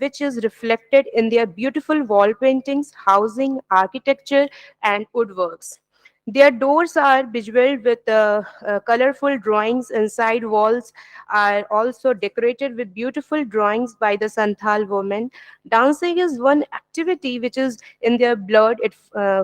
which is reflected in their beautiful wall paintings, housing, architecture, and woodworks. Their doors are bejeweled with colorful drawings. Inside walls are also decorated with beautiful drawings by the Santhal women. Dancing is one activity which is in their blood. It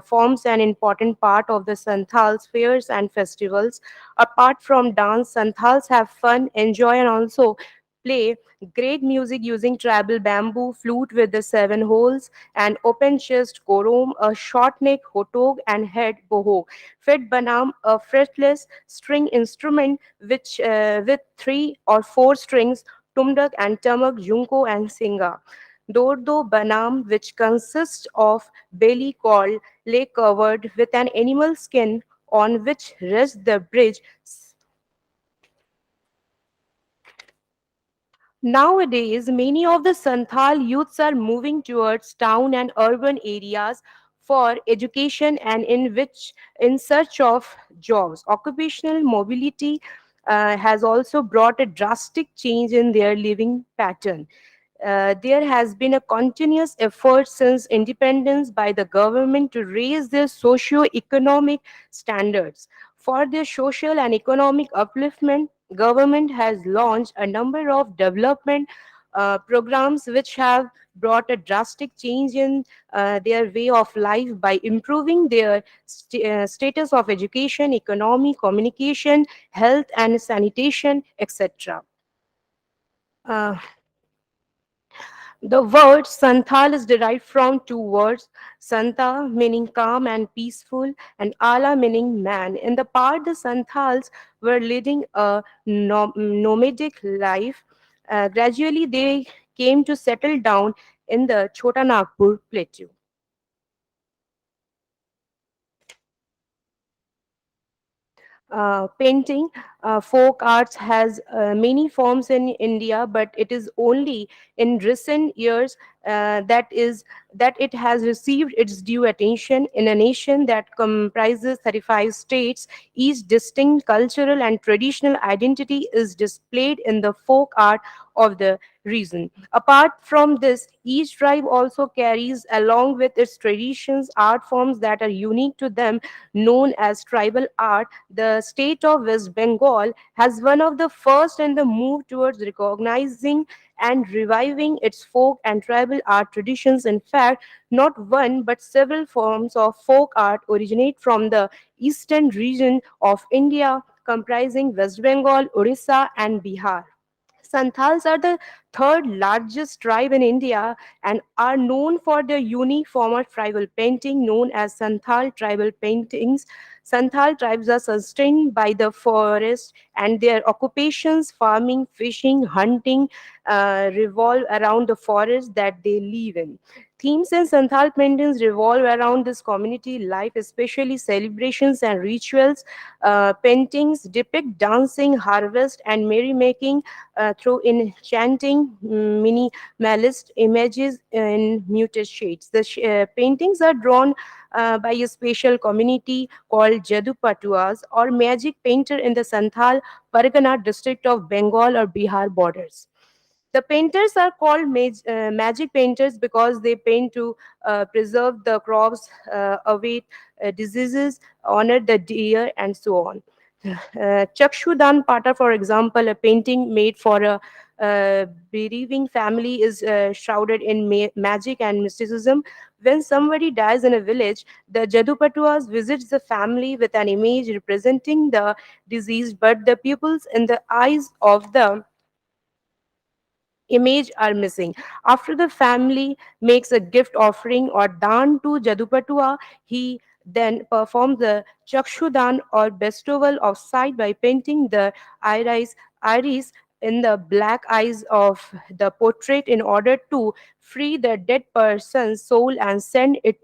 forms an important part of the Santhals fairs and festivals. Apart from dance, Santhals have fun, enjoy, and also play great music using tribal bamboo flute with the seven holes, and open chest korom, a short neck hotog, and head boho. Fet banam, a fretless string instrument which with three or four strings, tumdak and tamak, junko and singa. Dordo banam, which consists of belly called lay covered with an animal skin on which rests the bridge. Nowadays, many of the Santhal youths are moving towards town and urban areas for education and in search of jobs. Occupational mobility has also brought a drastic change in their living pattern. There has been a continuous effort since independence by the government to raise their socio-economic standards. For their social and economic upliftment, government has launched a number of development programs which have brought a drastic change in their way of life by improving their status of education, economy, communication, health and sanitation, etc. The word Santhal is derived from two words, Santa meaning calm and peaceful, and Ala meaning man. In the part, the Santhals were leading a nomadic life. Gradually, they came to settle down in the Chota Nagpur plateau. Painting, folk arts has many forms in India, but it is only in recent years that it has received its due attention in a nation that comprises 35 states. Each distinct cultural and traditional identity is displayed in the folk art of the region. Apart from this, each tribe also carries along with its traditions art forms that are unique to them, known as tribal art. The state of West Bengal has one of the first in the move towards recognizing and reviving its folk and tribal art traditions. In fact, not one but several forms of folk art originate from the eastern region of India, comprising West Bengal, Orissa, and Bihar. Santhals are the third largest tribe in India and are known for their unique form of tribal painting known as Santhal tribal paintings. Santhal tribes are sustained by the forest and their occupations, farming, fishing, hunting, revolve around the forest that they live in. Themes in Santhal paintings revolve around this community life, especially celebrations and rituals. Paintings depict dancing, harvest, and merrymaking through enchanting minimalist images in muted shades. The paintings are drawn by a special community called Jadu Patuas or magic painter in the Santhal Pargana district of Bengal or Bihar borders. The painters are called magic painters because they paint to preserve the crops, await diseases, honor the deer, and so on. Chakshudan Pata, for example, a painting made for a bereaving family, is shrouded in magic and mysticism. When somebody dies in a village, the Jadupatuas visits the family with an image representing the deceased, but the pupils in the eyes of the image are missing. After the family makes a gift offering or dan to Jadupatua, he then perform the chakshudan or bestowal of sight by painting the iris in the black eyes of the portrait in order to free the dead person's soul and send it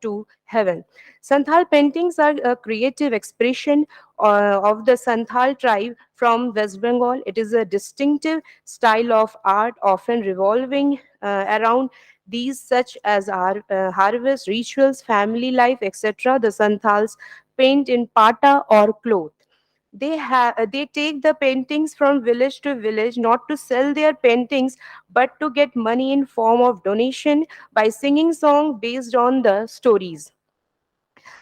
to heaven. Santhal paintings are a creative expression of the Santhal tribe from West Bengal. It is a distinctive style of art, often revolving around these such as harvest rituals, family life, etc. The Santhals paint in pata or cloth. They take the paintings from village to village, not to sell their paintings but to get money in form of donation by singing song based on the stories.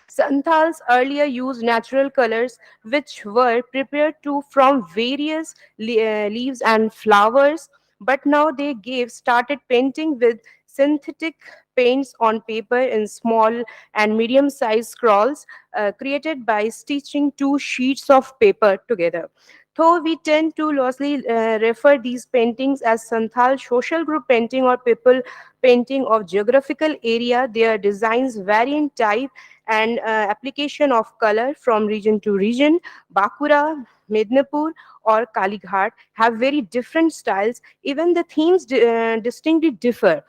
Santhals earlier used natural colors which were prepared to from various leaves and flowers, but now they gave started painting with synthetic paints on paper in small and medium sized scrolls created by stitching two sheets of paper together. Though we tend to loosely refer these paintings as Santhal social group painting or people painting of geographical area, their designs vary in type and application of color from region to region. Bakura, Mednapur, or Kalighat have very different styles. Even the themes distinctly differ.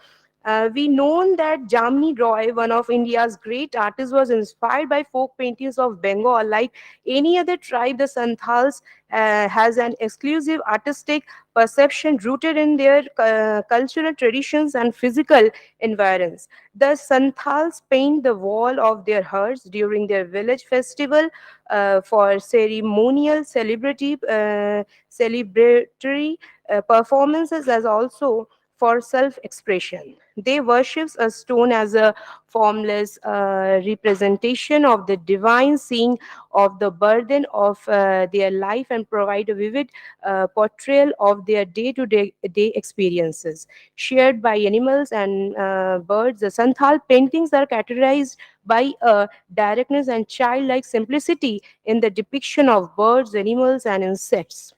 We know that Jamni Roy, one of India's great artists, was inspired by folk paintings of Bengal. Like any other tribe, the Santhals has an exclusive artistic perception rooted in their cultural traditions and physical environs. The Santhals paint the wall of their huts during their village festival for ceremonial celebratory performances as also for self-expression. They worship a stone as a formless representation of the divine, seeing of the burden of their life and provide a vivid portrayal of their day-to-day experiences shared by animals and birds. The Santhal paintings are characterized by a directness and childlike simplicity in the depiction of birds, animals, and insects.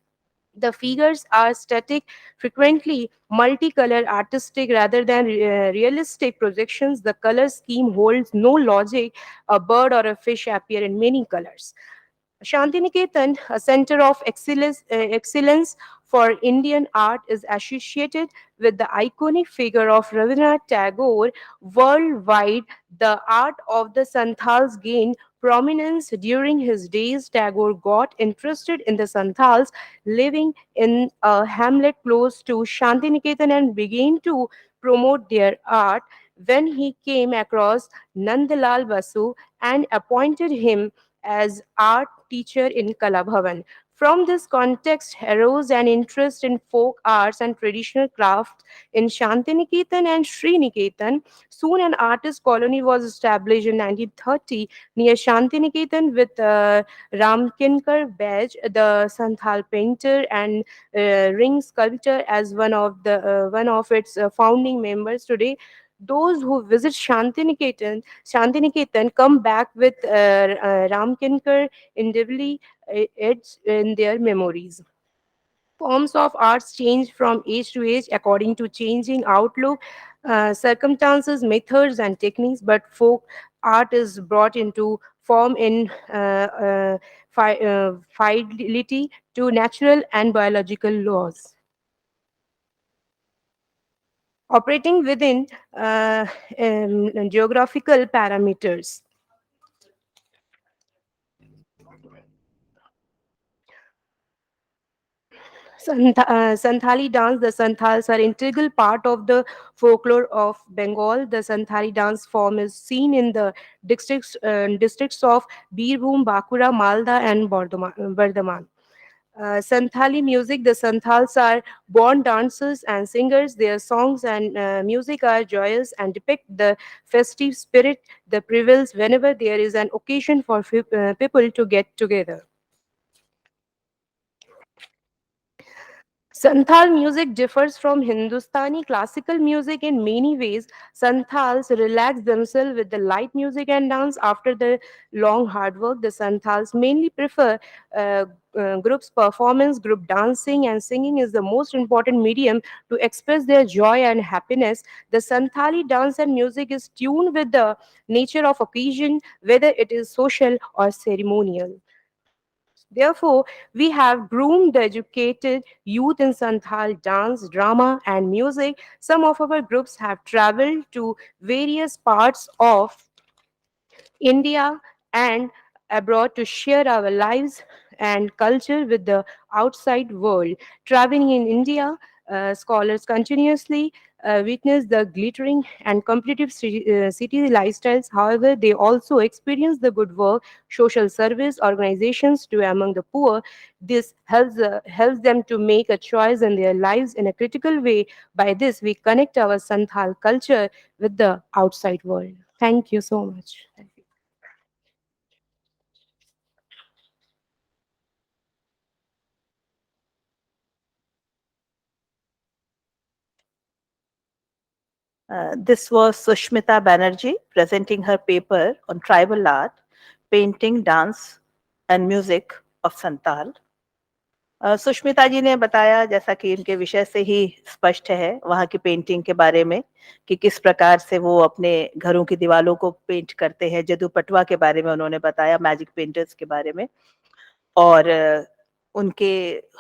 The figures are static, frequently multicolored, artistic rather than realistic projections. The color scheme holds no logic. A bird or a fish appear in many colors. Shantiniketan, a center of excellence for Indian art, is associated with the iconic figure of Rabindranath Tagore. Worldwide, the art of the Santhals gained prominence during his days. Tagore got interested in the Santhals living in a hamlet close to Shantiniketan and began to promote their art when he came across Nandalal Basu and appointed him as art teacher in Kalabhavan. From this context arose an interest in folk arts and traditional crafts in Shantiniketan and Sriniketan. Soon an artist colony was established in 1930 near Shantiniketan with Ramkinkar Baj, the Santhal painter and ring sculptor, as one of its founding members. Today, those who visit Shantiniketan come back with Ramkinkar individually etched in their memories. Forms of arts change from age to age according to changing outlook, circumstances, methods, and techniques, but folk art is brought into form in fidelity to natural and biological laws. Operating within geographical parameters. Santhali dance, the Santhals are integral part of the folklore of Bengal. The Santhali dance form is seen in the districts of Birbhum, Bakura, Malda, and Bardhaman. Santhali music, the Santhals are born dancers and singers. Their songs and music are joyous and depict the festive spirit that prevails whenever there is an occasion for people to get together. Santhal music differs from Hindustani classical music in many ways. Santhals relax themselves with the light music and dance after the long hard work. The Santhals mainly prefer groups performance, group dancing, and singing is the most important medium to express their joy and happiness. The Santhali dance and music is tuned with the nature of occasion, whether it is social or ceremonial. Therefore, we have groomed the educated youth in Santhal dance, drama, and music. Some of our groups have traveled to various parts of India and abroad to share our lives and culture with the outside world. Traveling in India, scholars continuously witness the glittering and competitive city lifestyles. However, they also experience the good work, social service organizations to among the poor. This helps them to make a choice in their lives in a critical way. By this, we connect our Santhal culture with the outside world. Thank you so much. This was Sushmita Banerjee presenting her paper on tribal art, painting, dance and music of Santal. Sushmita ji ने बताया, जैसा कि इनके विषय से ही स्पष्ट है, वहाँ की पेंटिंग के बारे में कि किस प्रकार से वो अपने घरों की दीवारों को पेंट करते हैं। जदू पटवा के बारे में उन्होंने बताया, मैजिक पेंटर्स के बारे में, और उनके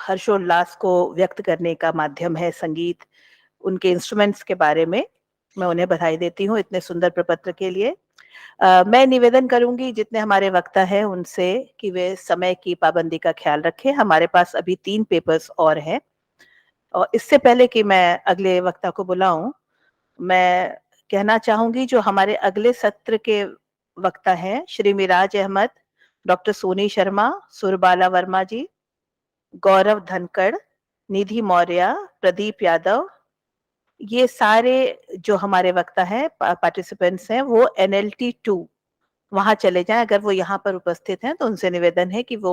हर्षोल्लास को व्यक्त करने का माध्यम है संगीत। उनके इंस्ट्रूमेंट्स के बारे में मैं उन्हें बधाई देती हूँ इतने सुंदर प्रपत्र के लिए। मैं निवेदन करूंगी जितने हमारे वक्ता हैं उनसे कि वे समय की पाबंदी का ख्याल रखें। हमारे पास अभी 3 पेपर्स और हैं, और इससे पहले कि मैं अगले वक्ता को बुलाऊं, मैं कहना चाहूंगी जो हमारे अगले सत्र के वक्ता हैं श्री मिराज अहमद, डॉक्टर सोनी शर्मा, सुरबाला वर्मा जी, गौरव धनखड़, निधि मौर्य, प्रदीप यादव, ये सारे जो हमारे वक्ता हैं, पार्टिसिपेंट्स हैं, वो NLT 2 वहां चले जाएं। अगर वो यहाँ पर उपस्थित हैं तो उनसे निवेदन है कि वो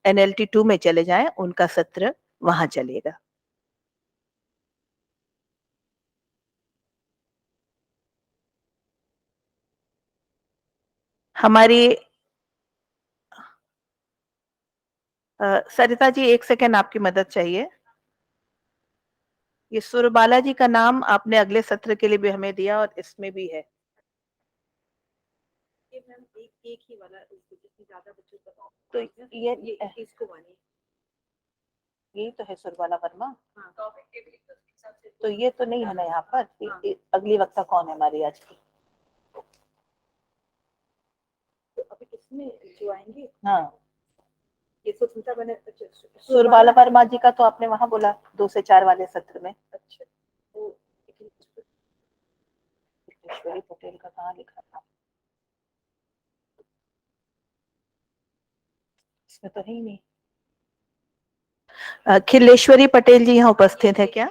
NLT 2 में चले जाएं, उनका सत्र वहां चलेगा। हमारी सरिता जी, 1 सेकेंड आपकी मदद चाहिए। ये सुरबाला जी का नाम आपने अगले सत्र के लिए भी हमें दिया और इसमें भी है। ये मैम एक ही वाला, जितने ज्यादा बच्चों का तो ये इसको मानिए, यही तो है सुरबाला वर्मा। तो ये तो नहीं है ना यहाँ पर। अगली वक्ता कौन है हमारी आज की? तो अभी इसमें जो आएंगे, हाँ, ये सुष्मिता बने। सुरबाला वर्मा जी का तो आपने वहां बोला 2 से 4 वाले सत्र में। अच्छा, तो खिलेश्वरी पटेल का कहाँ लिखा था? इसमें तो है ही नहीं। खिलेश्वरी पटेल जी यहाँ उपस्थित है क्या?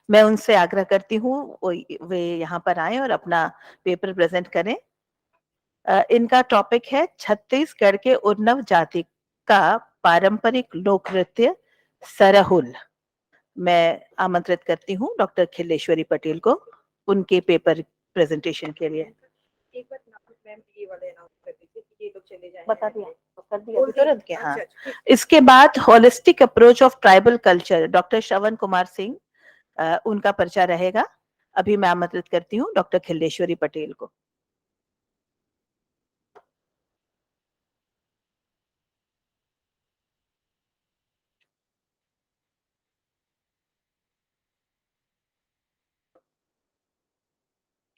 मैं उनसे आग्रह करती हूँ वे यहाँ पर आए और अपना पेपर प्रेजेंट करें। इनका टॉपिक है छत्तीसगढ़ के उन्नव जाति का पारंपरिक लोक नृत्य सरहुल। मैं आमंत्रित करती हूँ डॉक्टर खिलेश्वरी पटेल को उनके पेपर प्रेजेंटेशन के लिए। एक बार मैम ये वाला अनाउंस कर दीजिए कि ये लोग चले जाएं। बता दिया, कर दिया तुरंत के। हाँ, इसके बाद holistic approach of tribal culture, doctor Shravan Kumar Singh, उनका पर्चा रहेगा। अभी मैं आमंत्रित करती हूँ डॉक्टर खिलेश्वरी पटेल को।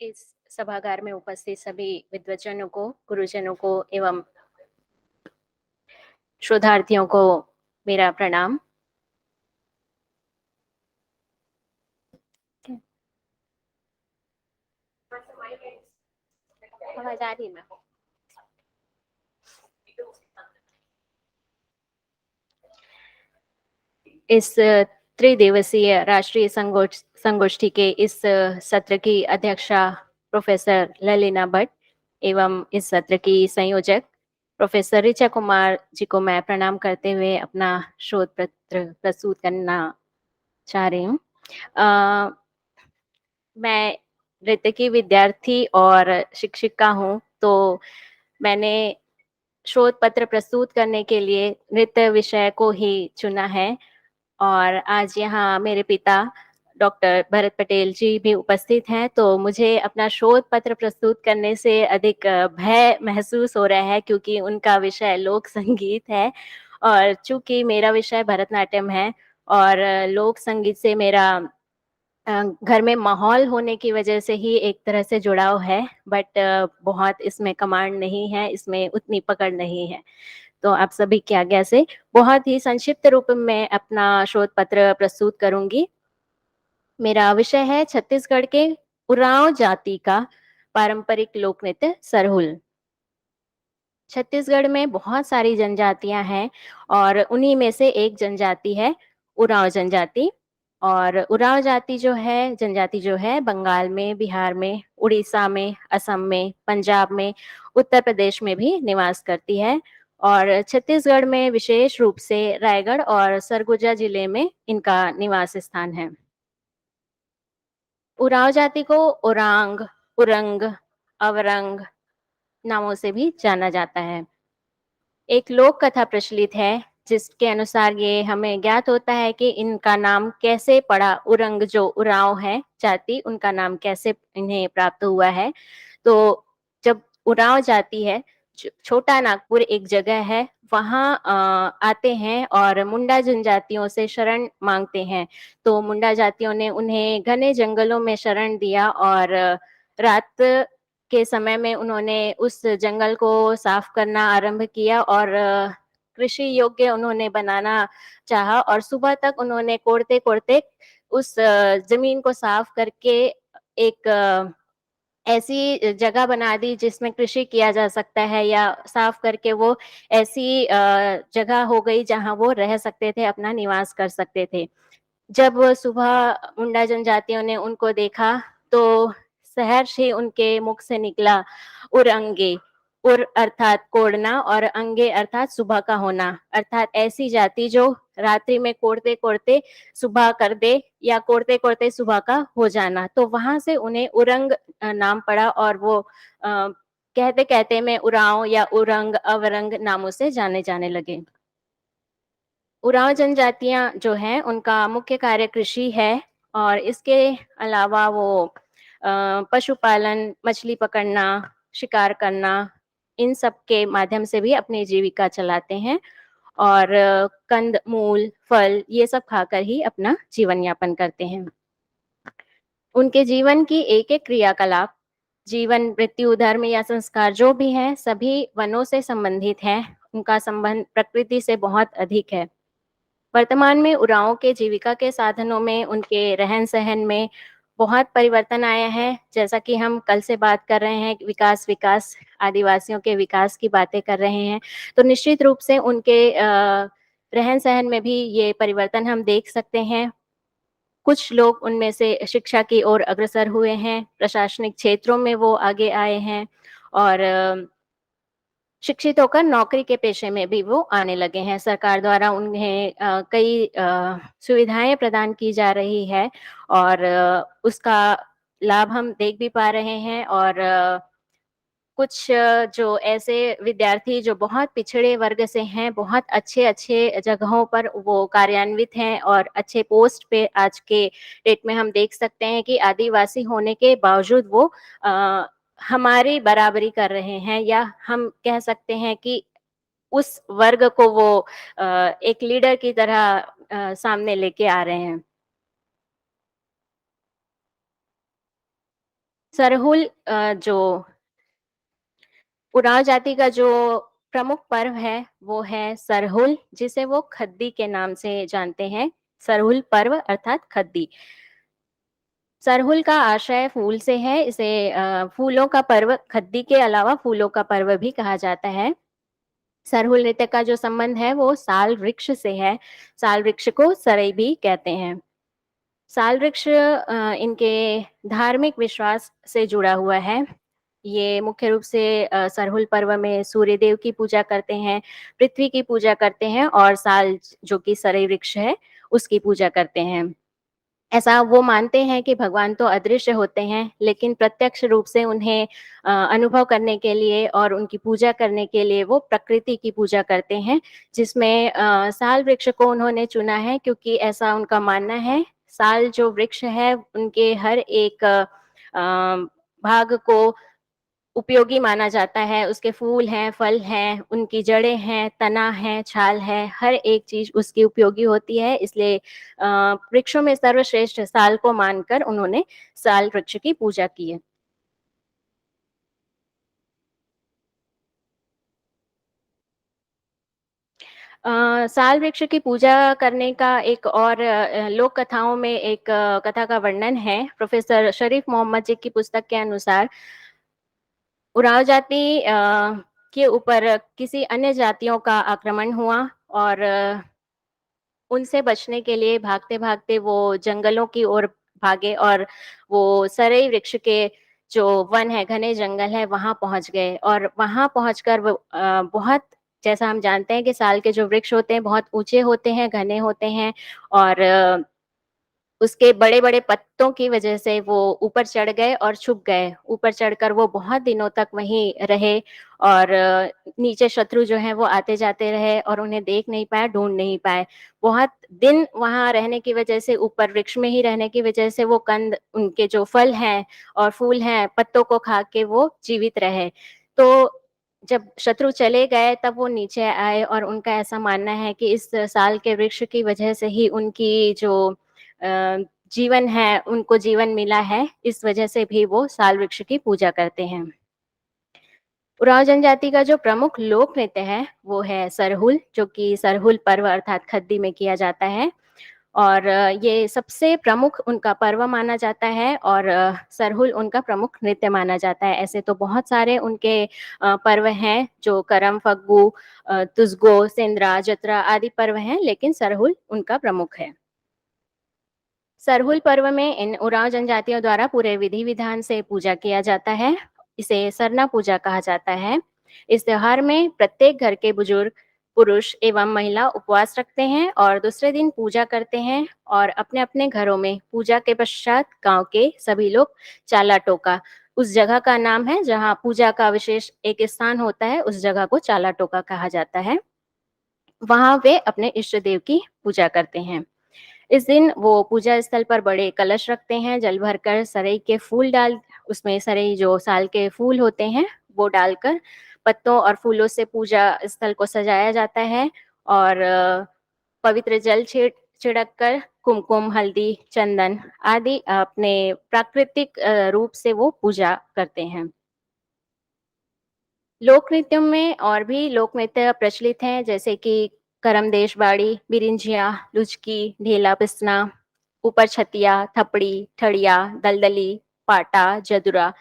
इस सभागार में उपस्थित सभी विद्वजनों को, गुरुजनों को एवं शोधार्थियों को मेरा प्रणाम। आवाज आ रही है? इस त्रिदिवसीय राष्ट्रीय संगोष्ठी के इस सत्र की अध्यक्षा प्रोफेसर ललिना भट्ट एवं इस सत्र की संयोजक प्रोफेसर ऋचा कुमार जी को मैं प्रणाम करते हुए अपना शोध पत्र प्रस्तुत करना चाह रही हूँ। मैं नृत्य की विद्यार्थी और शिक्षिका हूँ, तो मैंने शोध पत्र प्रस्तुत करने के लिए नृत्य विषय को ही चुना है। और आज यहाँ मेरे पिता डॉक्टर भरत पटेल जी भी उपस्थित हैं, तो मुझे अपना शोध पत्र प्रस्तुत करने से अधिक भय महसूस हो रहा है, क्योंकि उनका विषय लोक संगीत है और चूँकि मेरा विषय भरतनाट्यम है और लोक संगीत से मेरा घर में माहौल होने की वजह से ही एक तरह से जुड़ाव है, बट बहुत इसमें कमांड नहीं है, इसमें उतनी पकड़ नहीं है। तो आप सभी की आज्ञा से बहुत ही संक्षिप्त रूप में अपना शोध पत्र प्रस्तुत करूंगी। मेरा विषय है छत्तीसगढ़ के उरांव जाति का पारंपरिक लोक नृत्य सरहुल। छत्तीसगढ़ में बहुत सारी जनजातियां हैं और उन्हीं में से एक जनजाति है उरांव जनजाति। और उरांव जनजाति जो है बंगाल में, बिहार में, उड़ीसा में, असम में, पंजाब में, उत्तर प्रदेश में भी निवास करती है और छत्तीसगढ़ में विशेष रूप से रायगढ़ और सरगुजा जिले में इनका निवास स्थान है। उरांव जाति को उरांग, उरंग, अवरंग नामों से भी जाना जाता है। एक लोक कथा प्रचलित है जिसके अनुसार ये हमें ज्ञात होता है कि इनका नाम कैसे पड़ा, उरंग जो उरांव है जाति, उनका नाम कैसे इन्हें प्राप्त हुआ है। तो जब उरांव जाति है, छोटा नागपुर एक जगह है, वहाँ आते हैं और मुंडा जनजातियों से शरण मांगते हैं। तो मुंडा जातियों ने उन्हें घने जंगलों में शरण दिया और रात के समय में उन्होंने उस जंगल को साफ करना आरंभ किया और कृषि योग्य उन्होंने बनाना चाहा और सुबह तक उन्होंने कोड़ते-कोड़ते उस जमीन को साफ करके एक ऐसी जगह बना दी जिसमें कृषि किया जा सकता है, या साफ करके वो ऐसी जगह हो गई जहाँ वो रह सकते थे, अपना निवास कर सकते थे। जब सुबह मुंडा जनजातियों ने उनको देखा तो सहर्ष ही उनके मुख से निकला उरंगे। उर अर्थात कोड़ना और अंगे अर्थात सुबह का होना, अर्थात ऐसी जाति जो रात्रि में कोड़ते-कोड़ते सुबह कर दे या कोड़ते-कोड़ते सुबह का हो जाना। तो वहाँ से उन्हें उरंग नाम पड़ा और वो कहते-कहते में उरांव या उरंग, अवरंग नामों से जाने जाने लगे। उरांव जनजातियां जो हैं उनका मुख्य कार्य कृषि है और इसके अलावा वो पशुपालन, मछली पकड़ना, शिकार करना, इन सब के माध्यम से भी अपनी जीविका चलाते हैं और कंद मूल फल ये सब खाकर ही अपना जीवन यापन करते हैं। उनके जीवन की एक एक क्रियाकलाप, जीवन, मृत्यु, धर्म या संस्कार जो भी है सभी वनों से संबंधित है। उनका संबंध प्रकृति से बहुत अधिक है। वर्तमान में उरांव के जीविका के साधनों में, उनके रहन-सहन में बहुत परिवर्तन आया है। जैसा कि हम कल से बात कर रहे हैं, विकास, आदिवासियों के विकास की बातें कर रहे हैं, तो निश्चित रूप से उनके रहन-सहन में भी ये परिवर्तन हम देख सकते हैं। कुछ लोग उनमें से शिक्षा की ओर अग्रसर हुए हैं, प्रशासनिक क्षेत्रों में वो आगे आए हैं और शिक्षित होकर नौकरी के पेशे में भी वो आने लगे हैं। सरकार द्वारा उन्हें कई सुविधाएँ प्रदान की जा रही है और उसका लाभ हम देख भी पा रहे हैं और कुछ जो ऐसे विद्यार्थी जो बहुत पिछड़े वर्ग से हैं, बहुत अच्छे-अच्छे जगहों पर वो कार्यान्वित हैं और अच्छे पोस्ट पे आज के डेट में हम देख सकते हैं कि आदिवासी होने के बावजूद वो हमारी बराबरी कर रहे हैं, या हम कह सकते हैं कि उस वर्ग को वो एक लीडर की तरह सामने लेके आ रहे हैं। सरहुल जो उरांव जाति का जो प्रमुख पर्व है, वो है सरहुल, जिसे वो खद्दी के नाम से जानते हैं। सरहुल पर्व अर्थात खद्दी। सरहुल का आशय फूल से है, इसे फूलों का पर्व, खद्दी के अलावा फूलों का पर्व भी कहा जाता है। सरहुल नृत्य का जो संबंध है वो साल वृक्ष से है। साल वृक्ष को सरई भी कहते हैं। साल वृक्ष इनके धार्मिक विश्वास से जुड़ा हुआ है। ये मुख्य रूप से सरहुल पर्व में सूर्य देव की पूजा करते हैं, पृथ्वी की पूजा करते हैं और साल जो कि सरई वृक्ष है उसकी पूजा करते हैं। ऐसा वो मानते हैं कि भगवान तो अदृश्य होते हैं, लेकिन प्रत्यक्ष रूप से उन्हें अनुभव करने के लिए और उनकी पूजा करने के लिए वो प्रकृति की पूजा करते हैं, जिसमें साल वृक्ष को उन्होंने चुना है क्योंकि ऐसा उनका मानना है, साल जो वृक्ष है उनके हर एक भाग को उपयोगी माना जाता है, उसके फूल हैं, फल हैं, उनकी जड़ें हैं, तना है, छाल है, हर एक चीज़ उसकी उपयोगी होती है, इसलिए वृक्षों में सर्वश्रेष्ठ साल को मानकर उन्होंने साल वृक्ष की पूजा की है। साल वृक्ष की पूजा करने का एक और लोक कथाओं में एक कथा का वर्णन है। प्रोफेसर शरीफ मोहम्मद जी की पुस्तक के अनुसार उराव जाति के ऊपर किसी अन्य जातियों का आक्रमण हुआ और उनसे बचने के लिए भागते-भागते वो जंगलों की ओर भागे और वो सरई वृक्ष के जो वन है, घने जंगल है, वहाँ पहुँच गए और वहाँ पहुँचकर वो बहुत, जैसा हम जानते हैं कि साल के जो वृक्ष होते हैं, बहुत ऊँचे होते हैं, घने होते हैं और उसके बड़े-बड़े पत्तों की वजह से वो ऊपर चढ़ गए और छुप गए। ऊपर चढ़कर वो बहुत दिनों तक वहीं रहे और नीचे शत्रु जो हैं वो आते-जाते रहे और उन्हें देख नहीं पाए, ढूँढ नहीं पाए। बहुत दिन वहाँ रहने की वजह से, ऊपर वृक्ष में ही रहने की वजह से वो कंद, उनके जो फल हैं और फूल हैं, पत्तों को खा के वो जीवित रहे। तो जब शत्रु चले गए तब वो नीचे आए और उनका ऐसा मानना है कि इस साल के वृक्ष की वजह से ही उनकी जो जीवन है, उनको जीवन मिला है, इस वजह से भी वो साल वृक्ष की पूजा करते हैं। उरांव जनजाति का जो प्रमुख लोक नृत्य है, वो है सरहुल, जो कि सरहुल पर्व अर्थात खद्दी में किया जाता है और ये सबसे प्रमुख उनका पर्व माना जाता है और सरहुल उनका प्रमुख नृत्य माना जाता है। ऐसे तो बहुत सारे उनके पर्व हैं, जो करम, फग्गू, तुसगो, सेंद्रा, जतरा आदि पर्व हैं, लेकिन सरहुल उनका प्रमुख है। सरहुल पर्व में इन उरांव जनजातियों द्वारा पूरे विधि-विधान से पूजा किया जाता है। इसे सरना पूजा कहा जाता है। इस त्योहार में प्रत्येक घर के बुजुर्ग, पुरुष एवं महिला उपवास रखते हैं और दूसरे दिन पूजा करते हैं और अपने-अपने घरों में पूजा के पश्चात गाँव के सभी लोग चाला टोका, उस जगह का नाम है जहाँ पूजा का विशेष एक स्थान होता है, उस जगह को चाला टोका कहा जाता है। वहाँ वे अपने इष्ट देव की पूजा करते हैं। इस दिन वो पूजा स्थल पर बड़े कलश रखते हैं, जल भरकर सरई के फूल डाल, उसमें सरई जो साल के फूल होते हैं, वो डालकर पत्तों और फूलों से पूजा स्थल को सजाया जाता है और पवित्र जल छिड़क कर कुमकुम, हल्दी, चंदन आदि अपने प्राकृतिक रूप से वो पूजा करते हैं। लोक नृत्यों में और भी लोक नृत्य प्रचलित हैं, जैसे कि करमदेश बाड़ी, बिरिंझिया, लुचकी, ढेला पिसना, ऊपर छतिया, थपड़ी, ठड़िया, दलदली, पाटा, जदुरा।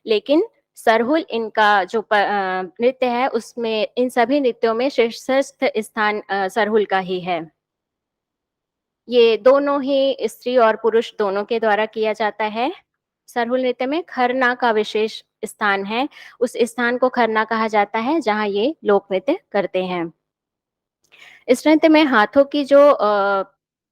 लेकिन सरहुल इनका जो नृत्य है, उसमें इन सभी नृत्यों में शीर्षस्थ स्थान सरहुल का ही है। ये दोनों ही स्त्री और पुरुष दोनों के द्वारा किया जाता है। सरहुल नृत्य में खरना का विशेष स्थान है। उस स्थान को खरना कहा जाता है जहाँ ये लोक नृत्य करते हैं। इस नृत्य में हाथों की जो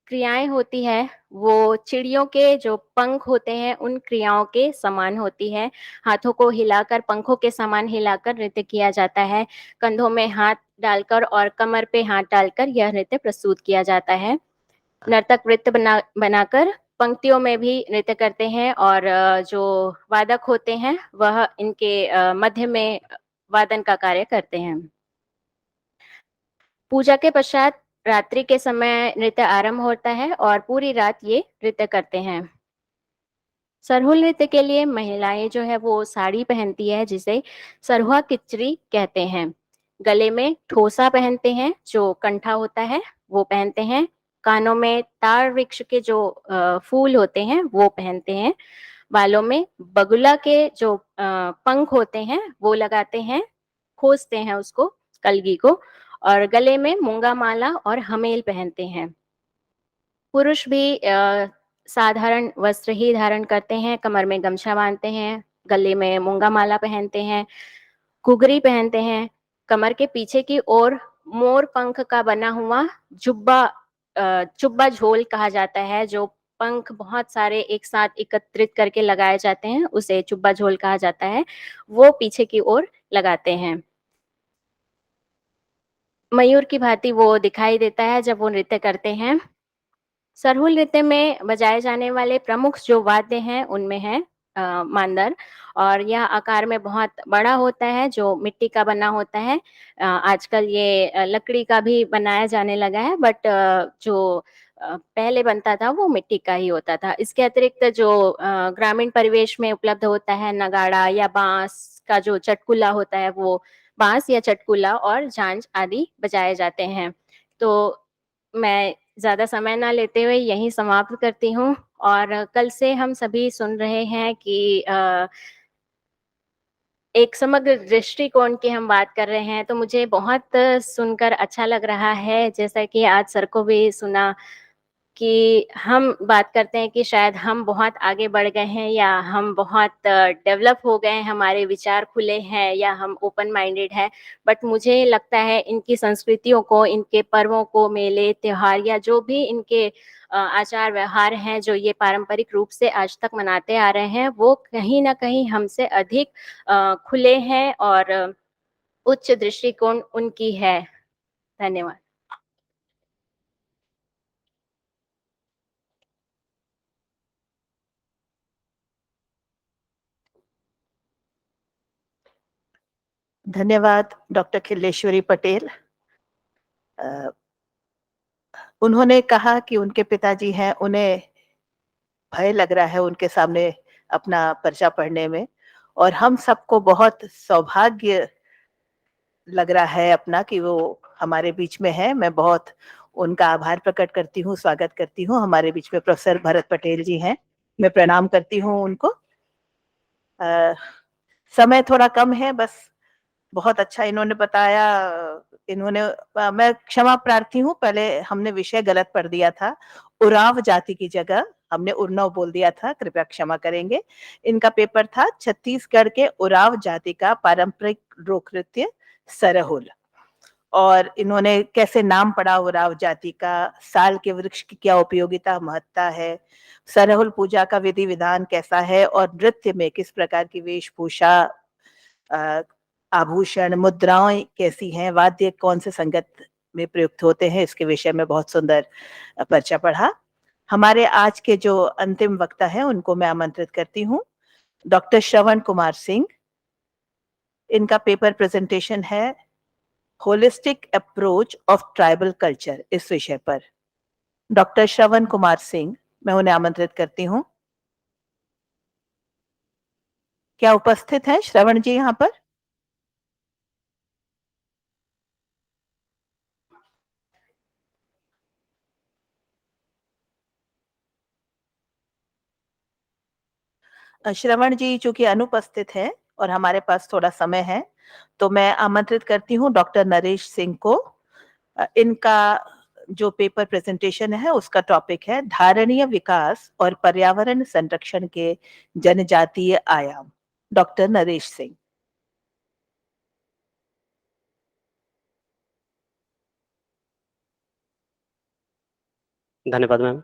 क्रियाएँ होती है, वो चिड़ियों के जो पंख होते हैं, उन क्रियाओं के समान होती है। हाथों को हिलाकर, पंखों के समान हिलाकर नृत्य किया जाता है। कंधों में हाथ डालकर और कमर पे हाथ डालकर यह नृत्य प्रस्तुत किया जाता है। नर्तक वृत्त बनाकर पंक्तियों में भी नृत्य करते हैं और जो वादक होते हैं वह इनके मध्य में वादन का कार्य करते हैं। पूजा के पश्चात रात्रि के समय नृत्य आरंभ होता है और पूरी रात ये नृत्य करते हैं। सरहुल नृत्य के लिए महिलाएं जो है वो साड़ी पहनती है, जिसे सरहुआ किचरी कहते हैं। गले में ठोसा पहनते हैं, जो कंठा होता है वो पहनते हैं। कानों में ताड़ वृक्ष के जो फूल होते हैं वो पहनते हैं। बालों में बगुला के जो पंख होते हैं वो लगाते हैं, खोसते हैं उसको, कलगी को, और गले में मूंगा माला और हमेल पहनते हैं। पुरुष भी साधारण वस्त्र ही धारण करते हैं, कमर में गमछा बांधते हैं, गले में मूंगा माला पहनते हैं, घुघरी पहनते हैं, कमर के पीछे की ओर मोर पंख का बना हुआ चुब्बा झोल कहा जाता है, जो पंख बहुत सारे एक साथ एकत्रित करके लगाए जाते हैं, उसे चुब्बा झोल कहा जाता है, वो पीछे की ओर लगाते हैं। मयूर की भांति वो दिखाई देता है जब वो नृत्य करते हैं। सरहुल नृत्य में बजाए जाने वाले प्रमुख जो वाद्य हैं उनमें है मांदर, और यह आकार में बहुत बड़ा होता है, जो मिट्टी का बना होता है। आजकल ये लकड़ी का भी बनाया जाने लगा है, बट जो पहले बनता था वो मिट्टी का ही होता था। इसके अतिरिक्त जो ग्रामीण परिवेश में उपलब्ध होता है, नगाड़ा या बांस का जो चटकुला होता है, वो बांस या चटकुला और झांझ आदि बजाए जाते हैं। तो मैं ज़्यादा समय ना लेते हुए यहीं समाप्त करती हूँ, और कल से हम सभी सुन रहे हैं कि एक समग्र दृष्टिकोण की हम बात कर रहे हैं, तो मुझे बहुत सुनकर अच्छा लग रहा है। जैसा कि आज सर को भी सुना कि हम बात करते हैं कि शायद हम बहुत आगे बढ़ गए हैं, या हम बहुत डेवलप हो गए हैं, हमारे विचार खुले हैं, या हम ओपन माइंडेड हैं। बट मुझे लगता है इनकी संस्कृतियों को, इनके पर्वों को, मेले त्योहार या जो भी इनके आचार व्यवहार हैं, जो ये पारंपरिक रूप से आज तक मनाते आ रहे हैं, वो कहीं ना कहीं हमसे अधिक खुले हैं, और उच्च दृष्टिकोण उनकी है। धन्यवाद। धन्यवाद डॉक्टर खिलेश्वरी पटेल। उन्होंने कहा कि उनके पिताजी हैं, उन्हें भय लग रहा है उनके सामने अपना पर्चा पढ़ने में, और हम सबको बहुत सौभाग्य लग रहा है अपना कि वो हमारे बीच में है। मैं बहुत उनका आभार प्रकट करती हूँ, स्वागत करती हूँ। हमारे बीच में प्रोफेसर भरत पटेल जी हैं, मैं प्रणाम करती हूँ उनको। समय थोड़ा कम है, बस बहुत अच्छा इन्होंने बताया। मैं क्षमा प्रार्थी हूँ, पहले हमने विषय गलत पढ़ दिया था। उरांव जाति की जगह हमने उन्नाव बोल दिया था, कृपया क्षमा करेंगे। इनका पेपर था छत्तीसगढ़ के उरांव जाति का पारंपरिक लोक नृत्य सरहुल, और इन्होंने कैसे नाम पड़ा उरांव जाति का, साल के वृक्ष की क्या उपयोगिता महत्ता है, सरहुल पूजा का विधि विधान कैसा है, और नृत्य में किस प्रकार की वेशभूषा, आभूषण, मुद्राएं कैसी हैं, वाद्य कौन से संगत में प्रयुक्त होते हैं, इसके विषय में बहुत सुंदर पर्चा पढ़ा। हमारे आज के जो अंतिम वक्ता हैं उनको मैं आमंत्रित करती हूँ, डॉक्टर श्रवण कुमार सिंह। इनका पेपर प्रेजेंटेशन है holistic approach of tribal culture, इस विषय पर। डॉक्टर श्रवण कुमार सिंह, मैं उन्हें आमंत्रित करती हूँ। क्या उपस्थित हैं श्रवण जी यहाँ पर? श्रवण जी चूंकि अनुपस्थित हैं और हमारे पास थोड़ा समय है, तो मैं आमंत्रित करती हूँ डॉक्टर नरेश सिंह को। इनका जो पेपर प्रेजेंटेशन है उसका टॉपिक है धारणीय विकास और पर्यावरण संरक्षण के जनजातीय आयाम। डॉक्टर नरेश सिंह। धन्यवाद मैम।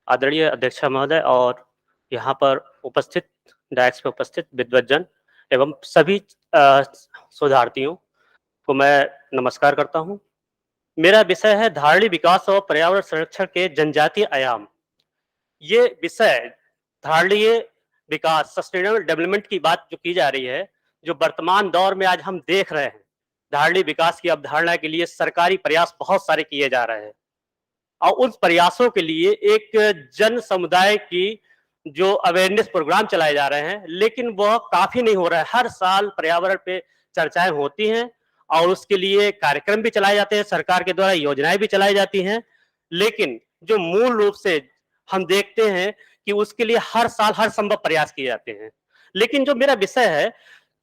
आदरणीय अध्यक्षा महोदय और यहाँ पर उपस्थित, डायस पे उपस्थित विद्वज्जन एवं सभी शोधार्थियों को मैं नमस्कार करता हूँ। मेरा विषय है धारणीय विकास और पर्यावरण संरक्षण के जनजातीय आयाम। ये विषय धारणीय विकास, सस्टेनेबल डेवलपमेंट की बात जो की जा रही है, जो वर्तमान दौर में आज हम देख रहे हैं, धारणीय विकास की अवधारणा के लिए सरकारी प्रयास बहुत सारे किए जा रहे हैं, और उन प्रयासों के लिए एक जन समुदाय की जो अवेयरनेस प्रोग्राम चलाए जा रहे हैं, लेकिन वह काफी नहीं हो रहा है। हर साल पर्यावरण पे चर्चाएं होती हैं और उसके लिए कार्यक्रम भी चलाए जाते हैं, सरकार के द्वारा योजनाएं भी चलाई जाती हैं, लेकिन जो मूल रूप से हम देखते हैं कि उसके लिए हर साल हर संभव प्रयास किए जाते हैं। लेकिन जो मेरा विषय है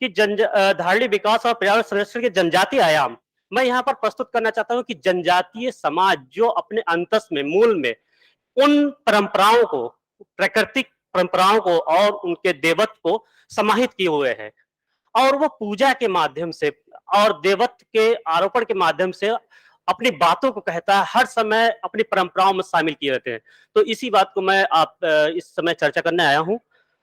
कि धारणीय विकास और पर्यावरण संरक्षण के जनजातीय आयाम, मैं यहाँ पर प्रस्तुत करना चाहता हूँ कि जनजातीय समाज जो अपने अंतस में, मूल में उन परंपराओं को, प्राकृतिक परंपराओं को और उनके देवत्व को समाहित किए हुए हैं और वो पूजा के माध्यम से और देवत्व के आरोपण के माध्यम से अपनी बातों को कहता है, हर समय अपनी परंपराओं में शामिल किए रहते हैं। तो इसी बात को मैं इस समय चर्चा करने आया हूँ।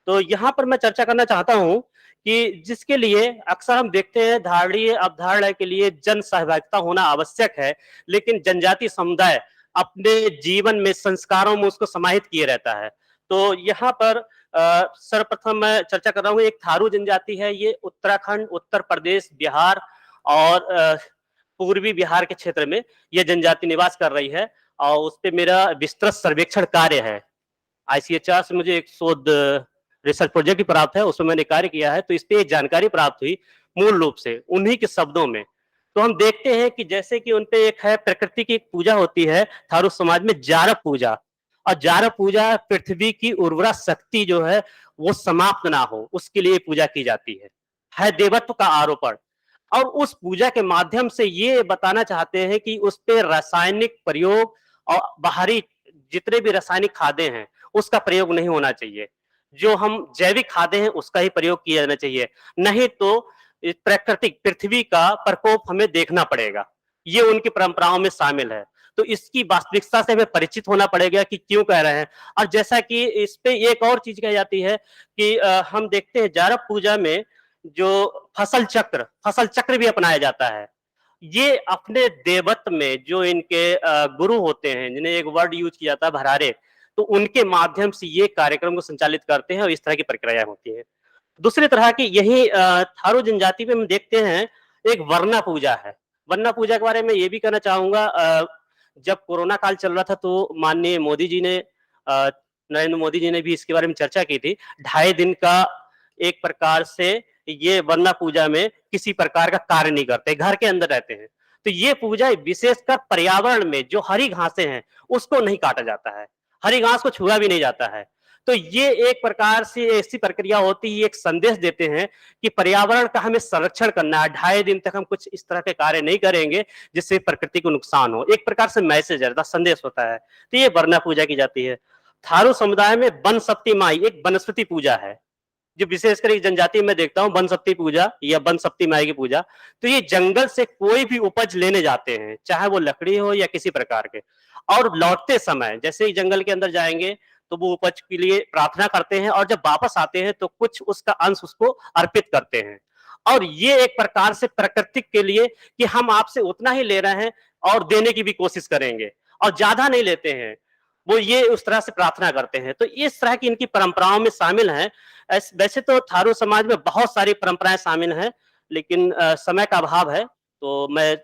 तो यहाँ पर मैं चर्चा करना चाहता हूँ कि जिसके लिए अक्सर हम देखते हैं धारणीय अवधारणा के लिए जन सहभागिता होना आवश्यक है, लेकिन जनजातीय समुदाय अपने जीवन में संस्कारों में उसको समाहित किए रहता है। तो यहाँ पर सर्वप्रथम मैं चर्चा कर रहा हूँ, एक थारू जनजाति है, ये उत्तराखंड, उत्तर प्रदेश, बिहार और पूर्वी बिहार के क्षेत्र में ये जनजाति निवास कर रही है और उस पे मेरा विस्तृत सर्वेक्षण कार्य है। ICHR से मुझे एक शोध रिसर्च प्रोजेक्ट भी प्राप्त है, उसमें मैंने कार्य किया है। तो इस पे एक जानकारी प्राप्त हुई मूल रूप से उन्हीं के शब्दों में। तो हम देखते हैं कि जैसे कि उनपे एक है प्रकृति की एक पूजा होती है थारू समाज में, जारक पूजा। और जारक पूजा पृथ्वी की उर्वरा शक्ति जो है वो समाप्त ना हो उसके लिए पूजा की जाती है देवत्व का आरोपण। और उस पूजा के माध्यम से ये बताना चाहते हैं कि उस पे रासायनिक प्रयोग और बाहरी जितने भी रासायनिक खादें हैं उसका प्रयोग नहीं होना चाहिए। जो हम जैविक खादें हैं उसका ही प्रयोग किया जाना चाहिए, नहीं तो इस प्राकृतिक पृथ्वी का प्रकोप हमें देखना पड़ेगा। ये उनकी परंपराओं में शामिल है। तो इसकी वास्तविकता से हमें परिचित होना पड़ेगा कि क्यों कह रहे हैं। और जैसा कि इस पे एक और चीज कही जाती है कि हम देखते हैं जारक पूजा में जो फसल चक्र भी अपनाया जाता है। ये अपने देवत्व में जो इनके गुरु होते हैं, जिन्हें एक वर्ड यूज किया जाता है भरारे, तो उनके माध्यम से ये कार्यक्रम को संचालित करते हैं और इस तरह की प्रक्रिया होती है। दूसरी तरह की यही थारू जनजाति में हम देखते हैं एक वरना पूजा है। वरना पूजा के बारे में ये भी कहना चाहूंगा, जब कोरोना काल चल रहा था तो माननीय मोदी जी ने नरेंद्र मोदी जी ने भी इसके बारे में चर्चा की थी। 2.5 दिन का एक प्रकार से ये वरना पूजा में किसी प्रकार का कार्य नहीं करते, घर के अंदर रहते हैं। तो ये पूजा विशेषकर पर्यावरण में जो हरी घासें हैं उसको नहीं काटा जाता है, हरी घास को छुआ भी नहीं जाता है। तो ये एक प्रकार से ऐसी प्रक्रिया होती है, एक संदेश देते हैं कि पर्यावरण का हमें संरक्षण करना है। 2.5 दिन तक हम कुछ इस तरह के कार्य नहीं करेंगे जिससे प्रकृति को नुकसान हो। एक प्रकार से मैसेज है, संदेश होता है। तो ये वरना पूजा की जाती है। थारू समुदाय में वन सप्ती माई एक वनस्पति पूजा है, जो विशेषकर एक जनजाति में देखता हूँ, वन सप्ती पूजा या वन सप्ती माई की पूजा। तो ये जंगल से कोई भी उपज लेने जाते हैं, चाहे वो लकड़ी हो या किसी प्रकार के, और लौटते समय जैसे ही जंगल के अंदर जाएंगे तो वो उपज के लिए प्रार्थना करते हैं और जब वापस आते हैं तो कुछ उसका अंश उसको अर्पित करते हैं। और ये एक प्रकार से प्रकृति के लिए कि हम आपसे उतना ही ले रहे हैं और देने की भी कोशिश करेंगे और ज्यादा नहीं लेते हैं, वो ये उस तरह से प्रार्थना करते हैं। तो इस तरह की इनकी परंपराओं में शामिल है। वैसे तो थारू समाज में बहुत सारी परंपराएं शामिल हैं, लेकिन समय का अभाव है तो मैं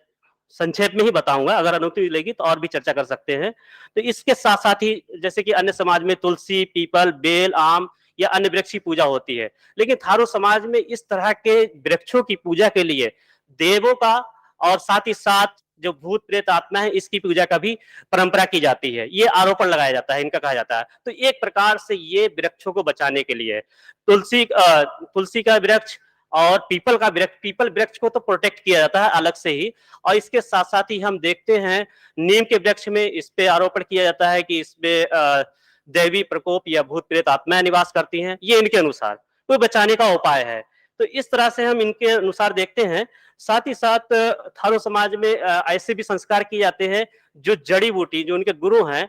संक्षेप में ही बताऊंगा। अगर अनुमति मिलेगी तो और भी चर्चा कर सकते हैं। तो इसके साथ साथ ही जैसे कि अन्य समाज में तुलसी, पीपल, बेल, आम या अन्य वृक्ष की पूजा होती है, लेकिन थारू समाज में इस तरह के वृक्षों की पूजा के लिए देवों का और साथ ही साथ जो भूत प्रेत आत्मा है इसकी पूजा का भी परंपरा की जाती है। ये आरोपण लगाया जाता है, इनका कहा जाता है। तो एक प्रकार से ये वृक्षों को बचाने के लिए तुलसी का वृक्ष और पीपल का वृक्ष, पीपल वृक्ष को तो प्रोटेक्ट किया जाता है अलग से ही। और इसके साथ साथ ही हम देखते हैं नीम के वृक्ष में इस पे आरोपण किया जाता है कि इसमें दैवी प्रकोप या भूत प्रेत आत्माएं निवास करती हैं। ये इनके अनुसार कोई बचाने का उपाय है। तो इस तरह से हम इनके अनुसार देखते हैं। साथ ही साथ थारू समाज में ऐसे भी संस्कार किए जाते हैं जो जड़ी बूटी, जो उनके गुरु हैं,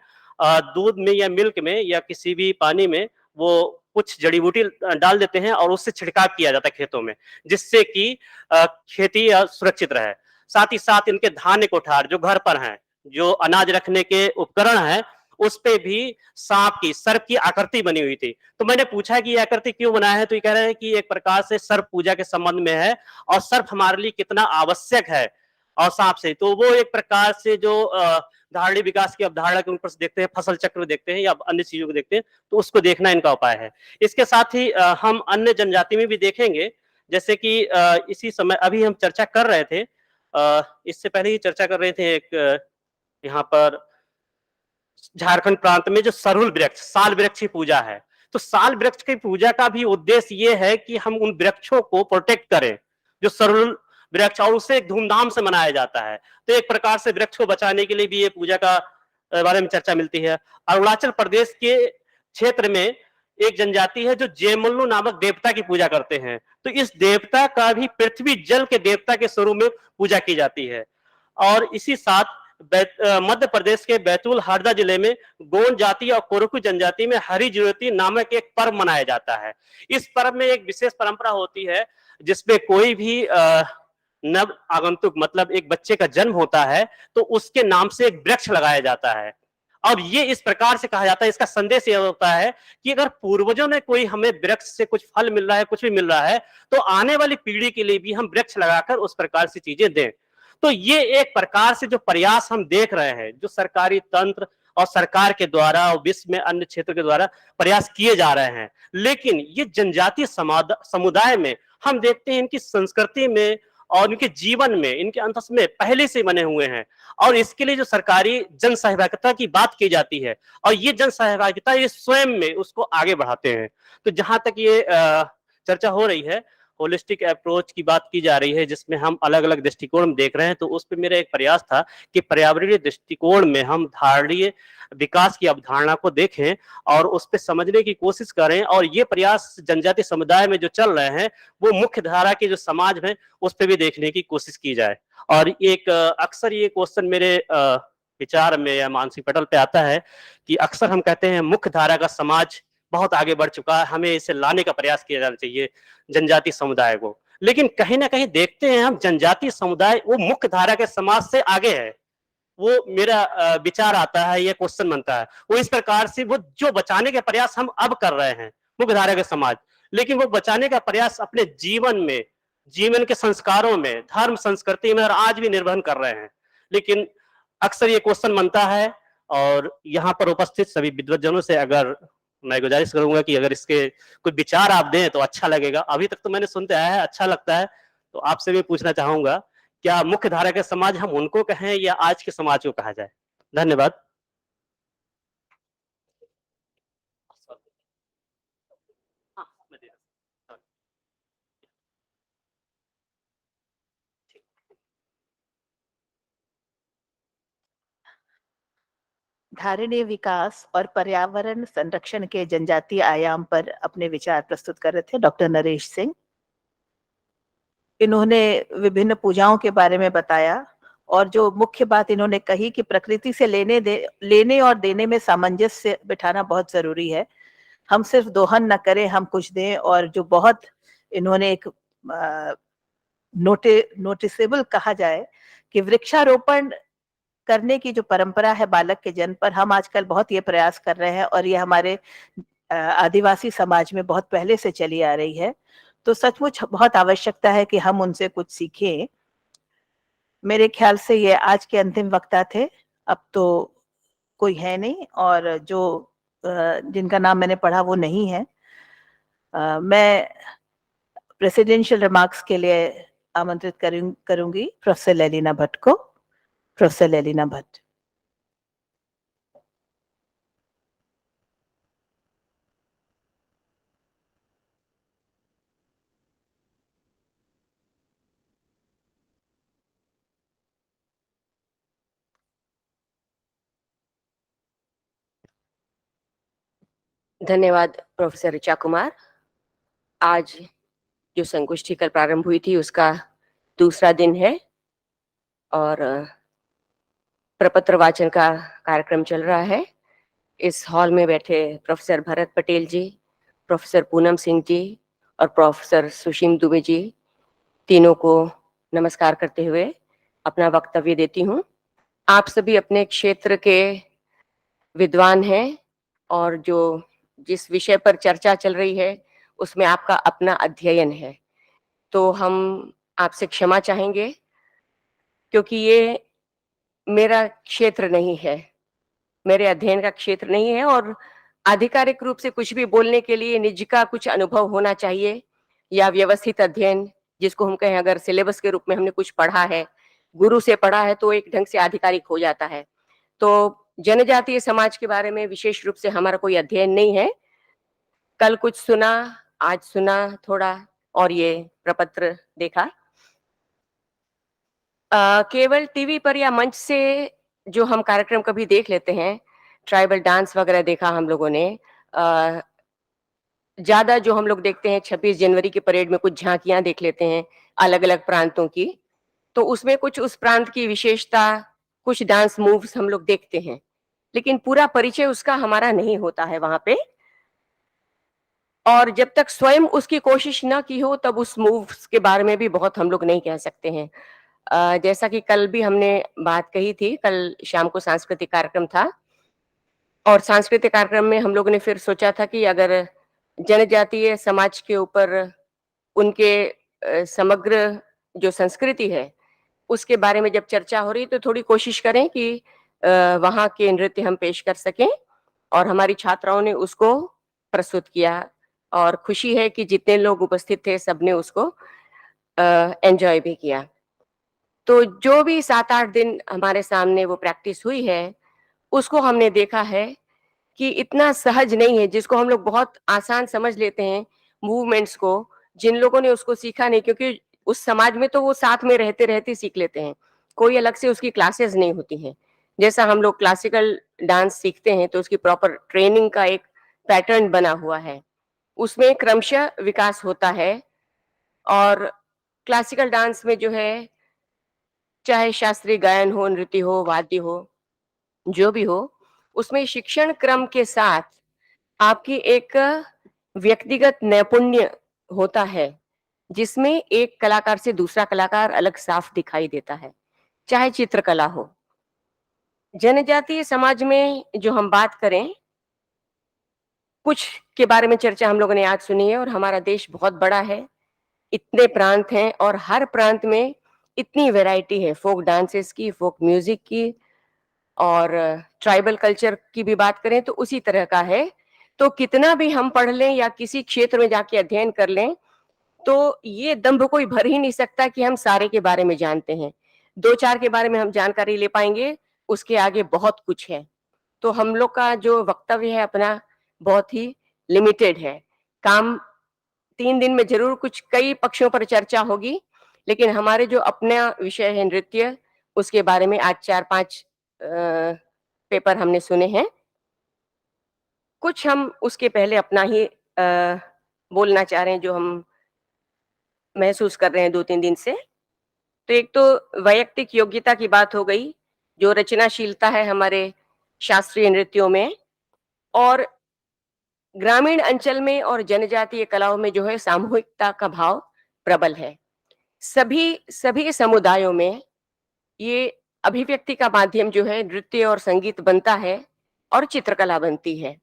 दूध में या मिल्क में या किसी भी पानी में वो कुछ जड़ी बूटी डाल देते हैं और उससे छिड़काव किया जाता है खेतों में, जिससे कि खेती सुरक्षित रहे। साथ ही साथ इनके धान्य कोठार जो घर पर हैं, जो अनाज रखने के उपकरण हैं, उस पे भी सांप की, सर्प की आकृति बनी हुई थी। तो मैंने पूछा कि ये आकृति क्यों बनाया है, तो ये कह रहे हैं कि एक प्रकार से सर्प पूजा के संबंध में है और सर्प हमारे लिए कितना आवश्यक है और सांप से। तो वो एक प्रकार से जो धारणी विकास की अवधारणा के ऊपर से देखते हैं, फसल चक्र देखते हैं या अन्य चीजों को देखते हैं, तो उसको देखना इनका उपाय है। इसके साथ ही हम अन्य जनजाति में भी देखेंगे, जैसे कि इसी समय अभी हम चर्चा कर रहे थे, इससे पहले ही चर्चा कर रहे थे, एक यहाँ पर झारखंड प्रांत में जो सरुल वृक्ष, साल वृक्ष की पूजा है। तो साल वृक्ष की पूजा का भी उद्देश्य ये है कि हम उन वृक्षों को प्रोटेक्ट करें, जो सरुल वृक्ष, और उसे धूमधाम से मनाया जाता है। तो एक प्रकार से वृक्ष को बचाने के लिए भी ये पूजा का बारे में चर्चा मिलती है। अरुणाचल प्रदेश के क्षेत्र में एक जनजाति है जो जेमल्लु नामक देवता की पूजा करते हैं। तो इस देवता का भी पृथ्वी जल के देवता के स्वरूप में पूजा की जाती है। और इसी साथ मध्य प्रदेश के बैतूल हरदा जिले में गोंड जाति और कोरकू जनजाति में हरि ज्योति नामक एक पर्व मनाया जाता है। इस पर्व में एक विशेष परंपरा होती है जिसमें कोई भी नव आगंतुक मतलब एक बच्चे का जन्म होता है तो उसके नाम से एक वृक्ष लगाया जाता है। और ये इस प्रकार से कहा जाता है, इसका संदेश यह होता है कि अगर पूर्वजों ने कोई हमें वृक्ष से कुछ फल मिल रहा है, कुछ भी मिल रहा है, तो आने वाली पीढ़ी के लिए भी हम वृक्ष लगाकर उस प्रकार से चीजें दें। तो ये एक प्रकार से जो प्रयास हम देख रहे हैं, जो सरकारी तंत्र और सरकार के द्वारा और विश्व में अन्य क्षेत्रों के द्वारा प्रयास किए जा रहे हैं, लेकिन ये जनजातीय समुदाय में हम देखते हैं इनकी संस्कृति में और इनके जीवन में, इनके अंतस में पहले से बने हुए हैं। और इसके लिए जो सरकारी जन सहभागिता की बात की जाती है और ये जन सहभागिता ये स्वयं में उसको आगे बढ़ाते हैं। तो जहां तक ये चर्चा हो रही है, होलिस्टिक अप्रोच की बात की जा रही है जिसमें हम अलग अलग दृष्टिकोण देख रहे हैं, तो उस पर मेरा एक प्रयास था कि पर्यावरणीय दृष्टिकोण में हम धारणीय विकास की अवधारणा को देखें और उस पर समझने की कोशिश करें। और ये प्रयास जनजातीय समुदाय में जो चल रहे हैं वो मुख्य धारा के जो समाज में उस पर भी देखने की कोशिश की जाए। और एक अक्सर ये क्वेश्चन मेरे विचार में या मानसिक पटल पे आता है कि अक्सर हम कहते हैं मुख्य धारा का समाज बहुत आगे बढ़ चुका है, हमें इसे लाने का प्रयास किया जाना चाहिए जनजातीय समुदाय को। लेकिन कहीं ना कहीं देखते हैं हम जनजातीय समुदाय वो मुख्य धारा के समाज से आगे है। वो मेरा विचार आता है, ये क्वेश्चन बनता है। वो इस प्रकार से वो जो बचाने के प्रयास हम अब कर रहे हैं मुख्य धारा के समाज, लेकिन वो बचाने का प्रयास अपने जीवन में, जीवन के संस्कारों में, धर्म संस्कृति में और आज भी निर्भर कर रहे हैं। लेकिन अक्सर ये क्वेश्चन बनता है और यहाँ पर उपस्थित सभी विद्वज्जनों से अगर मैं गुजारिश करूंगा कि अगर इसके कुछ विचार आप दें तो अच्छा लगेगा। अभी तक तो मैंने सुनते आया है, अच्छा लगता है, तो आपसे भी पूछना चाहूंगा क्या मुख्य धारा के समाज हम उनको कहें या आज के समाज को कहा जाए? धन्यवाद। धारणीय विकास और पर्यावरण संरक्षण के जनजातीय आयाम पर अपने विचार प्रस्तुत कर रहे थे डॉक्टर नरेश सिंह। इन्होंने विभिन्न पूजाओं के बारे में बताया और जो मुख्य बात इन्होंने कही कि प्रकृति से लेने और देने में सामंजस्य बिठाना बहुत जरूरी है। हम सिर्फ दोहन न करें, हम कुछ दें। और जो बहुत इन्होंने एक नोटिसेबल कहा जाए कि वृक्षारोपण करने की जो परंपरा है बालक के जन्म पर, हम आजकल बहुत ये प्रयास कर रहे हैं और ये हमारे आदिवासी समाज में बहुत पहले से चली आ रही है। तो सचमुच बहुत आवश्यकता है कि हम उनसे कुछ सीखें। मेरे ख्याल से ये आज के अंतिम वक्ता थे, अब तो कोई है नहीं और जो जिनका नाम मैंने पढ़ा वो नहीं है। मैं प्रेसिडेंशियल रिमार्क्स के लिए आमंत्रित करूंगी प्रोफेसर लेलिना भट्ट को। प्रोफेसर लेलिना भट्ट। धन्यवाद प्रोफेसर ऋचा कुमार। आज जो संगोष्ठी कल प्रारंभ हुई थी उसका दूसरा दिन है और प्रपत्र वाचन का कार्यक्रम चल रहा है। इस हॉल में बैठे प्रोफेसर भरत पटेल जी, प्रोफेसर पूनम सिंह जी और प्रोफेसर सुशीम दुबे जी, तीनों को नमस्कार करते हुए अपना वक्तव्य देती हूँ। आप सभी अपने क्षेत्र के विद्वान हैं और जो जिस विषय पर चर्चा चल रही है उसमें आपका अपना अध्ययन है, तो हम आपसे क्षमा चाहेंगे क्योंकि ये मेरा क्षेत्र नहीं है, मेरे अध्ययन का क्षेत्र नहीं है और आधिकारिक रूप से कुछ भी बोलने के लिए निज का कुछ अनुभव होना चाहिए या व्यवस्थित अध्ययन, जिसको हम कहें अगर सिलेबस के रूप में हमने कुछ पढ़ा है, गुरु से पढ़ा है, तो एक ढंग से आधिकारिक हो जाता है। तो जनजातीय समाज के बारे में विशेष रूप से हमारा कोई अध्ययन नहीं है। कल कुछ सुना, आज सुना थोड़ा और ये प्रपत्र देखा। केवल टीवी पर या मंच से जो हम कार्यक्रम कभी देख लेते हैं, ट्राइबल डांस वगैरह देखा हम लोगों ने, ज्यादा जो हम लोग देखते हैं 26 जनवरी की परेड में कुछ झांकियां देख लेते हैं अलग अलग प्रांतों की, तो उसमें कुछ उस प्रांत की विशेषता, कुछ डांस मूव्स हम लोग देखते हैं, लेकिन पूरा परिचय उसका हमारा नहीं होता है वहां पे। और जब तक स्वयं उसकी कोशिश न की हो तब उस मूव्स के बारे में भी बहुत हम लोग नहीं कह सकते हैं। जैसा कि कल भी हमने बात कही थी, कल शाम को सांस्कृतिक कार्यक्रम था और सांस्कृतिक कार्यक्रम में हम लोगों ने फिर सोचा था कि अगर जनजातीय समाज के ऊपर उनके समग्र जो संस्कृति है उसके बारे में जब चर्चा हो रही तो थोड़ी कोशिश करें कि वहाँ के नृत्य हम पेश कर सकें, और हमारी छात्राओं ने उसको प्रस्तुत किया और खुशी है कि जितने लोग उपस्थित थे सबने उसको एंजॉय भी किया। तो जो भी 7-8 दिन हमारे सामने वो प्रैक्टिस हुई है उसको हमने देखा है कि इतना सहज नहीं है, जिसको हम लोग बहुत आसान समझ लेते हैं मूवमेंट्स को, जिन लोगों ने उसको सीखा नहीं, क्योंकि उस समाज में तो वो साथ में रहते रहते सीख लेते हैं, कोई अलग से उसकी क्लासेस नहीं होती हैं। जैसा हम लोग क्लासिकल डांस सीखते हैं तो उसकी प्रॉपर ट्रेनिंग का एक पैटर्न बना हुआ है, उसमें क्रमशः विकास होता है। और क्लासिकल डांस में जो है, चाहे शास्त्रीय गायन हो, नृत्य हो, वाद्य हो, जो भी हो, उसमें शिक्षण क्रम के साथ आपकी एक व्यक्तिगत नैपुण्य होता है, जिसमें एक कलाकार से दूसरा कलाकार अलग साफ दिखाई देता है, चाहे चित्रकला हो। जनजातीय समाज में जो हम बात करें, कुछ के बारे में चर्चा हम लोगों ने आज सुनी है, और हमारा देश बहुत बड़ा है, इतने प्रांत हैं और हर प्रांत में इतनी वैरायटी है फोक डांसेस की, फोक म्यूजिक की, और ट्राइबल कल्चर की भी बात करें तो उसी तरह का है। तो कितना भी हम पढ़ लें या किसी क्षेत्र में जाके अध्ययन कर लें, तो ये दंभ कोई भर ही नहीं सकता कि हम सारे के बारे में जानते हैं। 2-4 के बारे में हम जानकारी ले पाएंगे, उसके आगे बहुत कुछ है। तो हम लोग का जो वक्तव्य है अपना बहुत ही लिमिटेड है। काम 3 दिन में जरूर कुछ कई पक्षों पर चर्चा होगी, लेकिन हमारे जो अपना विषय है नृत्य, उसके बारे में आज 4-5 पेपर हमने सुने हैं। कुछ हम उसके पहले अपना ही बोलना चाह रहे हैं जो हम महसूस कर रहे हैं 2-3 दिन से। तो एक तो वैयक्तिक योग्यता की बात हो गई, जो रचनाशीलता है हमारे शास्त्रीय नृत्यों में, और ग्रामीण अंचल में और जनजातीय कलाओं में जो है सामूहिकता का भाव प्रबल है। सभी समुदायों में ये अभिव्यक्ति का माध्यम जो है नृत्य और संगीत बनता है और चित्रकला बनती है।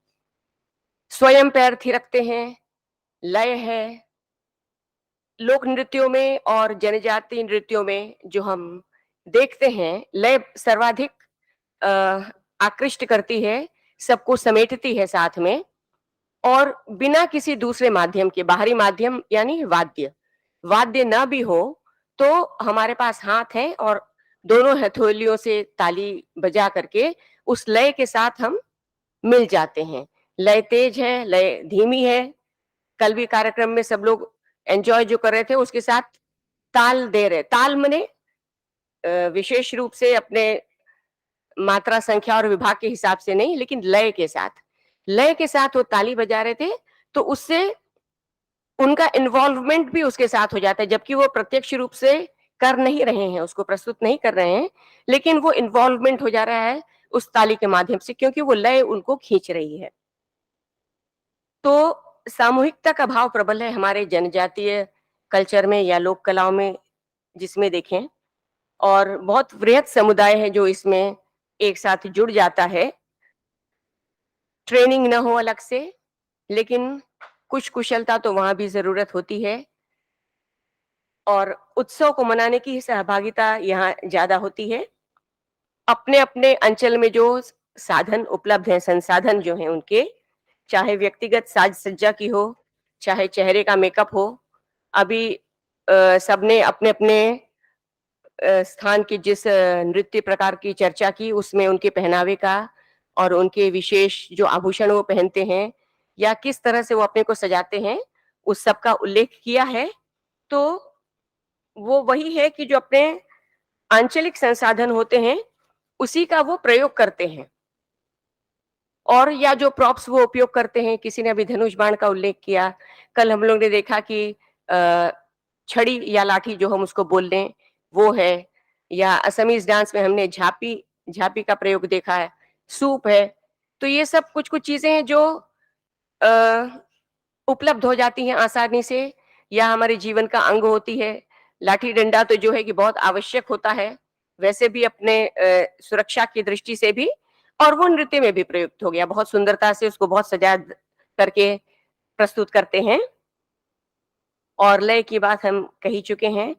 स्वयं पैर थिरकते हैं, लय है। लोक नृत्यों में और जनजातीय नृत्यों में जो हम देखते हैं, लय सर्वाधिक आकृष्ट करती है, सबको समेटती है साथ में, और बिना किसी दूसरे माध्यम के, बाहरी माध्यम यानी वाद्य न भी हो तो हमारे पास हाथ है और दोनों हथेलियों से ताली बजा करके उस लय के साथ हम मिल जाते हैं। लय तेज है, लय धीमी है। कल भी कार्यक्रम में सब लोग एंजॉय जो कर रहे थे उसके साथ ताल दे रहे, ताल मने विशेष रूप से अपने मात्रा, संख्या और विभाग के हिसाब से नहीं, लेकिन लय के साथ वो ताली बजा रहे थे, तो उससे उनका इन्वॉल्वमेंट भी उसके साथ हो जाता है, जबकि वो प्रत्यक्ष रूप से कर नहीं रहे हैं, उसको प्रस्तुत नहीं कर रहे हैं, लेकिन वो इन्वॉल्वमेंट हो जा रहा है उस ताली के माध्यम से, क्योंकि वो लय उनको खींच रही है। तो सामूहिकता का भाव प्रबल है हमारे जनजातीय कल्चर में या लोक कलाओं में, जिसमें देखें, और बहुत वृहद समुदाय है जो इसमें एक साथ जुड़ जाता है। ट्रेनिंग न हो अलग से, लेकिन कुछ कुशलता तो वहां भी जरूरत होती है, और उत्सव को मनाने की सहभागिता यहाँ ज्यादा होती है। अपने अपने अंचल में जो साधन उपलब्ध हैं, संसाधन जो हैं उनके, चाहे व्यक्तिगत साज सज्जा की हो, चाहे चेहरे का मेकअप हो, अभी सबने अपने अपने स्थान की जिस नृत्य प्रकार की चर्चा की, उसमें उनके पहनावे का और उनके विशेष जो आभूषण वो पहनते हैं या किस तरह से वो अपने को सजाते हैं, उस सब का उल्लेख किया है। तो वो वही है कि जो अपने आंचलिक संसाधन होते हैं उसी का वो प्रयोग करते हैं, और या जो प्रॉप्स वो उपयोग करते हैं, किसी ने अभी धनुष बाण का उल्लेख किया, कल हम लोग ने देखा कि छड़ी या लाठी जो हम उसको बोल लें वो है, या असमीज डांस में हमने झापी का प्रयोग देखा है, सूप है। तो ये सब कुछ कुछ चीजें हैं जो उपलब्ध हो जाती हैं आसानी से, या हमारे जीवन का अंग होती है। लाठी डंडा तो जो है कि बहुत आवश्यक होता है, वैसे भी अपने सुरक्षा की दृष्टि से भी, और वो नृत्य में भी प्रयुक्त हो गया। बहुत सुंदरता से उसको बहुत सजा करके प्रस्तुत करते हैं। और लय की बात हम कही चुके हैं।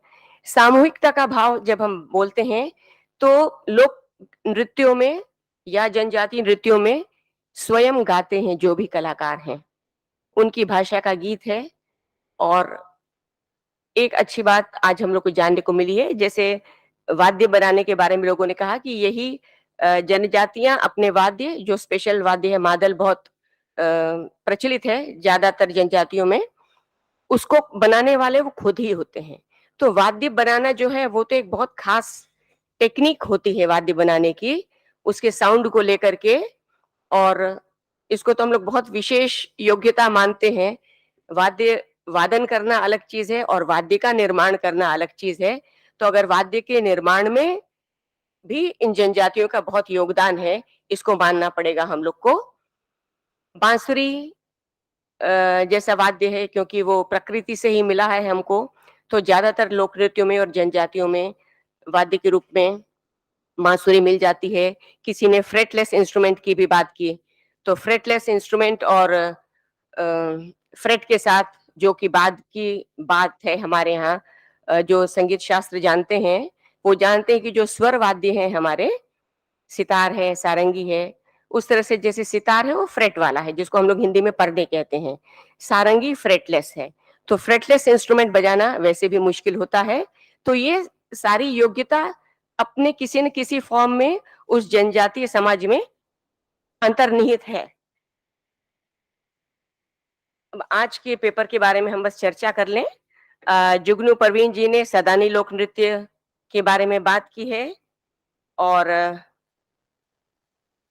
सामूहिकता का भाव जब हम बोलते हैं तो लोक नृत्यों में या जनजातीय नृत्यों में स्वयं गाते हैं जो भी कलाकार हैं, उनकी भाषा का गीत है। और एक अच्छी बात आज हम लोग को जानने को मिली है, जैसे वाद्य बनाने के बारे में लोगों ने कहा कि यही जनजातियां अपने वाद्य, जो स्पेशल वाद्य है, मादल बहुत प्रचलित है ज्यादातर जनजातियों में, उसको बनाने वाले वो खुद ही होते हैं। तो वाद्य बनाना जो है वो तो एक बहुत खास टेक्निक होती है वाद्य बनाने की, उसके साउंड को लेकर के, और इसको तो हम लोग बहुत विशेष योग्यता मानते हैं। वाद्य वादन करना अलग चीज है और वाद्य का निर्माण करना अलग चीज है। तो अगर वाद्य के निर्माण में भी इन जनजातियों का बहुत योगदान है, इसको मानना पड़ेगा हम लोग को। बांसुरी जैसा वाद्य है, क्योंकि वो प्रकृति से ही मिला है हमको, तो ज्यादातर लोक नृत्यों में और जनजातियों में वाद्य के रूप में बांसुरी मिल जाती है। किसी ने फ्रेटलेस इंस्ट्रूमेंट की भी बात की, तो फ्रेटलेस इंस्ट्रूमेंट और फ्रेट के साथ, जो कि बाद की बात है हमारे यहाँ, जो संगीत शास्त्र जानते हैं वो जानते हैं कि जो स्वर वाद्य हैं हमारे, सितार है, सारंगी है, उस तरह से जैसे सितार है वो फ्रेट वाला है, जिसको हम लोग हिंदी में पर्दे कहते हैं, सारंगी फ्रेटलेस है। तो फ्रेटलेस इंस्ट्रूमेंट बजाना वैसे भी मुश्किल होता है। तो ये सारी योग्यता अपने किसी न किसी फॉर्म में उस जनजातीय समाज में अंतर्निहित है। अब आज के पेपर के बारे में हम बस चर्चा कर लें। जुगनू परवीन जी ने सदानी लोक नृत्य के बारे में बात की है, और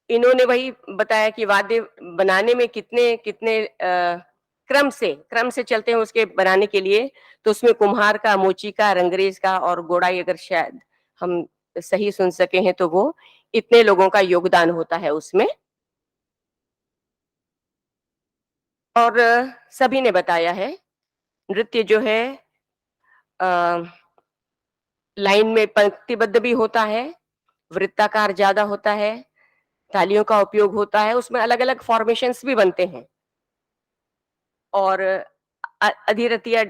इन्होंने वही बताया कि वाद्य बनाने में कितने कितने क्रम से चलते हैं उसके बनाने के लिए। तो उसमें कुम्हार का, मोची का, रंगरेज का और गोड़ाई, अगर शायद हम सही सुन सके हैं तो वो इतने लोगों का योगदान होता है उसमें। और सभी ने बताया है नृत्य जो है लाइन में पंक्तिबद्ध भी होता है, वृत्ताकार ज्यादा होता है, तालियों का उपयोग होता है, उसमें अलग अलग फॉर्मेशंस भी बनते हैं। और अधिरतिया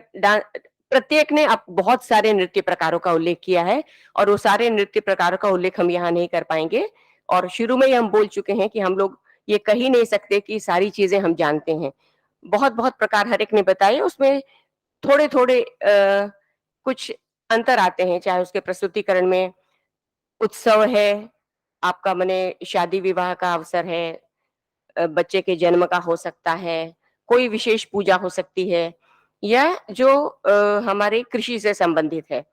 प्रत्येक ने अब बहुत सारे नृत्य प्रकारों का उल्लेख किया है, और वो सारे नृत्य प्रकारों का उल्लेख हम यहाँ नहीं कर पाएंगे। और शुरू में ही हम बोल चुके हैं कि हम लोग ये कह ही नहीं सकते कि सारी चीजें हम जानते हैं। बहुत बहुत प्रकार हर एक ने बताए, उसमें थोड़े थोड़े कुछ अंतर आते हैं, चाहे उसके प्रस्तुतिकरण में उत्सव है, आपका मने शादी विवाह का अवसर है, बच्चे के जन्म का हो सकता है, कोई विशेष पूजा हो सकती है, या जो हमारे कृषि से संबंधित है।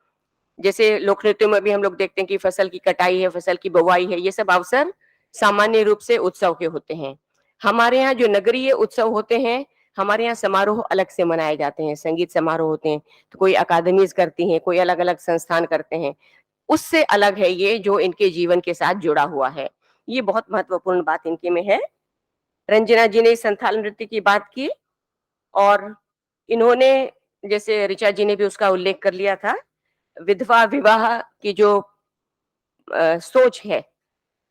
जैसे लोक नृत्यों में भी हम लोग देखते हैं कि फसल की कटाई है, फसल की बुवाई है, ये सब अवसर सामान्य रूप से उत्सव के होते हैं। हमारे यहाँ जो नगरीय उत्सव होते हैं, हमारे यहाँ समारोह अलग से मनाए जाते हैं, संगीत समारोह होते हैं, तो कोई अकादमीज करती हैं, कोई अलग अलग संस्थान करते हैं, उससे अलग है ये जो इनके जीवन के साथ जुड़ा हुआ है। ये बहुत महत्वपूर्ण बात इनके में है। रंजना जी ने संथाल नृत्य की बात की, और इन्होंने, जैसे ऋचा जी ने भी उसका उल्लेख कर लिया था, विधवा विवाह की जो सोच है,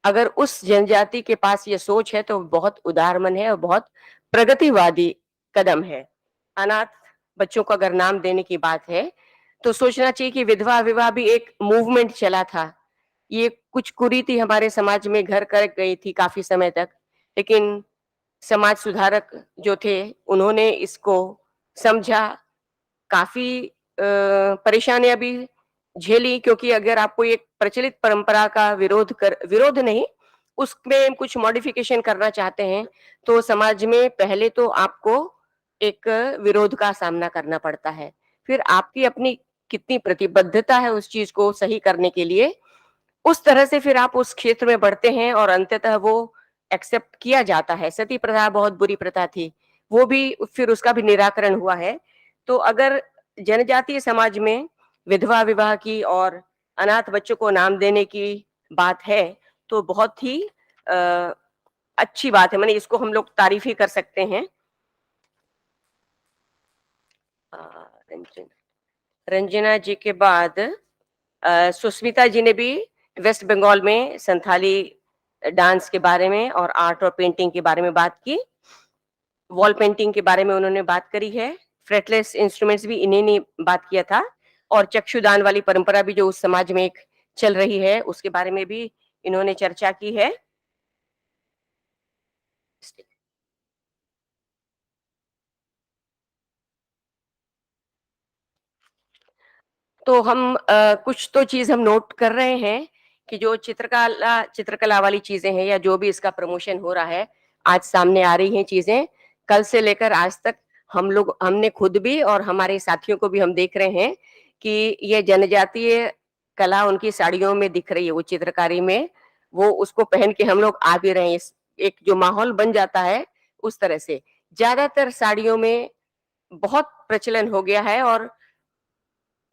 अगर उस जनजाति के पास ये सोच है तो बहुत उदार मन है और बहुत प्रगतिवादी कदम है। अनाथ बच्चों को अगर नाम देने की बात है तो सोचना चाहिए कि विधवा विवाह भी एक मूवमेंट चला था। ये कुछ कुरीति हमारे समाज में घर कर गई थी काफी समय तक, लेकिन समाज सुधारक जो थे उन्होंने इसको समझा, काफी परेशानियां भी झेली, क्योंकि अगर आपको एक प्रचलित परंपरा का विरोध नहीं, उसमें कुछ मॉडिफिकेशन करना चाहते हैं तो समाज में पहले तो आपको एक विरोध का सामना करना पड़ता है, फिर आपकी अपनी कितनी प्रतिबद्धता है उस चीज को सही करने के लिए, उस तरह से फिर आप उस क्षेत्र में बढ़ते हैं और अंततः वो एक्सेप्ट किया जाता है। सती प्रथा बहुत बुरी प्रथा थी, वो भी फिर उसका भी निराकरण हुआ है। तो अगर जनजातीय समाज में विधवा विवाह की और अनाथ बच्चों को नाम देने की बात है तो बहुत ही अच्छी बात है, माने इसको हम लोग तारीफ ही कर सकते हैं। रंजना जी के बाद सुस्मिता जी ने भी वेस्ट बंगाल में संथाली डांस के बारे में और आर्ट और पेंटिंग के बारे में बात की। वॉल पेंटिंग के बारे में उन्होंने बात करी है। फ्रेटलेस इंस्ट्रूमेंट्स भी इन्हीं ने बात किया था, और चक्षुदान वाली परंपरा भी जो उस समाज में एक चल रही है उसके बारे में भी इन्होंने चर्चा की है। तो हम कुछ तो चीज हम नोट कर रहे हैं कि जो चित्रकला वाली चीजें हैं या जो भी इसका प्रमोशन हो रहा है, आज सामने आ रही हैं चीजें। कल से लेकर आज तक हमने खुद भी और हमारे साथियों को भी हम देख रहे हैं कि ये जनजातीय कला उनकी साड़ियों में दिख रही है, वो चित्रकारी में, वो उसको पहन के हम लोग आ भी रहे हैं। एक जो माहौल बन जाता है उस तरह से ज्यादातर साड़ियों में बहुत प्रचलन हो गया है, और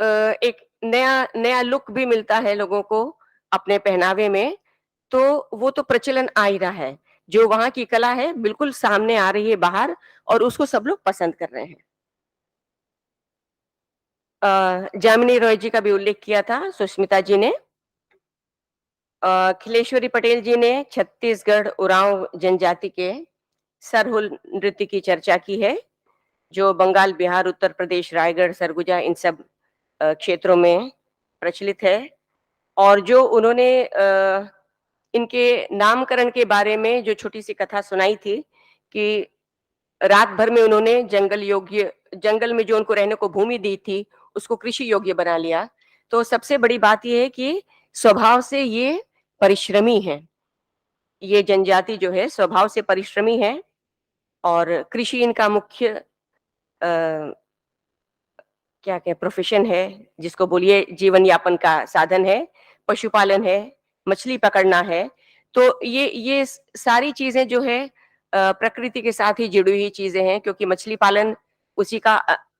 एक नया नया लुक भी मिलता है लोगों को अपने पहनावे में। तो वो तो प्रचलन आ ही रहा है, जो वहां की कला है बिल्कुल सामने आ रही है बाहर, और उसको सब लोग पसंद कर रहे हैं। जामिनी रॉय जी का भी उल्लेख किया था सुष्मिता जी ने। खिलेश्वरी पटेल जी ने छत्तीसगढ़ उरांव जनजाति के सरहुल नृत्य की चर्चा की है, जो बंगाल, बिहार, उत्तर प्रदेश, रायगढ़, सरगुजा इन सब क्षेत्रों में प्रचलित है। और जो उन्होंने इनके नामकरण के बारे में जो छोटी सी कथा सुनाई थी कि रात भर में उन्होंने जंगल में जो उनको रहने को भूमि दी थी उसको कृषि योग्य बना लिया। तो सबसे बड़ी बात यह है कि स्वभाव से ये परिश्रमी है, ये जनजाति जो है स्वभाव से परिश्रमी है, और कृषि इनका मुख्य क्या क्या प्रोफेशन है, जिसको बोलिए जीवन यापन का साधन है। पशुपालन है, मछली पकड़ना है। तो ये सारी चीजें जो है प्रकृति के साथ ही जुड़ी हुई चीजें हैं, क्योंकि मछली पालन उसी का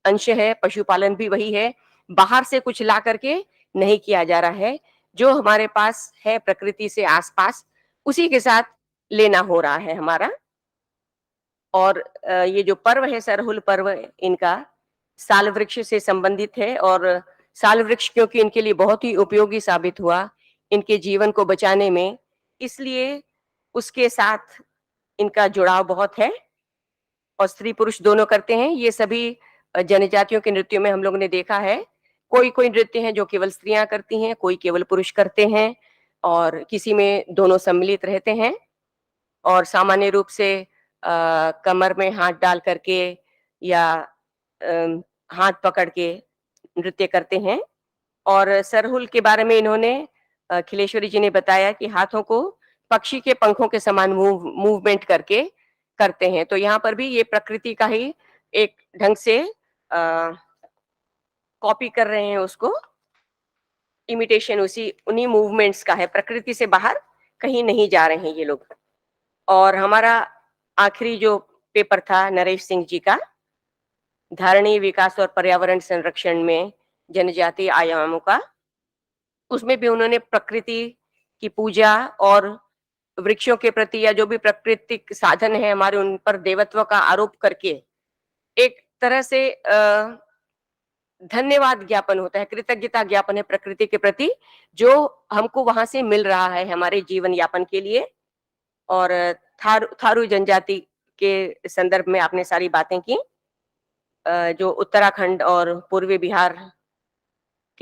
अंश है, पशुपालन भी वही है। बाहर से कुछ ला करके नहीं किया जा रहा है, जो हमारे पास है प्रकृति से आसपास उसी के साथ लेना हो रहा है हमारा। और ये जो पर्व है सरहुल पर्व, इनका साल वृक्ष से संबंधित है, और साल वृक्ष क्योंकि इनके लिए बहुत ही उपयोगी साबित हुआ इनके जीवन को बचाने में, इसलिए उसके साथ इनका जुड़ाव बहुत है, और स्त्री पुरुष दोनों करते हैं। ये सभी जनजातियों के नृत्यों में हम लोगों ने देखा है। कोई कोई नृत्य हैं जो केवल स्त्रियां करती हैं, कोई केवल पुरुष करते हैं, और किसी में दोनों सम्मिलित रहते हैं। और सामान्य रूप से कमर में हाथ डाल करके या हाथ पकड़ के नृत्य करते हैं। और सरहुल के बारे में इन्होंने खिलेश्वरी जी ने बताया कि हाथों को पक्षी के पंखों के समान मूवमेंट करके करते हैं। तो यहाँ पर भी ये प्रकृति का ही एक ढंग से कॉपी कर रहे हैं, उसको इमिटेशन उन्हीं मूवमेंट्स का है, प्रकृति से बाहर कहीं नहीं जा रहे हैं ये लोग। और हमारा आखिरी जो पेपर था नरेश सिंह जी का, धारणीय विकास और पर्यावरण संरक्षण में जनजातीय आयामों का, उसमें भी उन्होंने प्रकृति की पूजा और वृक्षों के प्रति या जो भी प्राकृतिक साधन है हमारे, उन पर देवत्व का आरोप करके एक तरह से धन्यवाद ज्ञापन होता है, कृतज्ञता ज्ञापन है प्रकृति के प्रति, जो हमको वहां से मिल रहा है हमारे जीवन यापन के लिए। और थारू जनजाति के संदर्भ में आपने सारी बातें की, जो उत्तराखंड और पूर्वी बिहार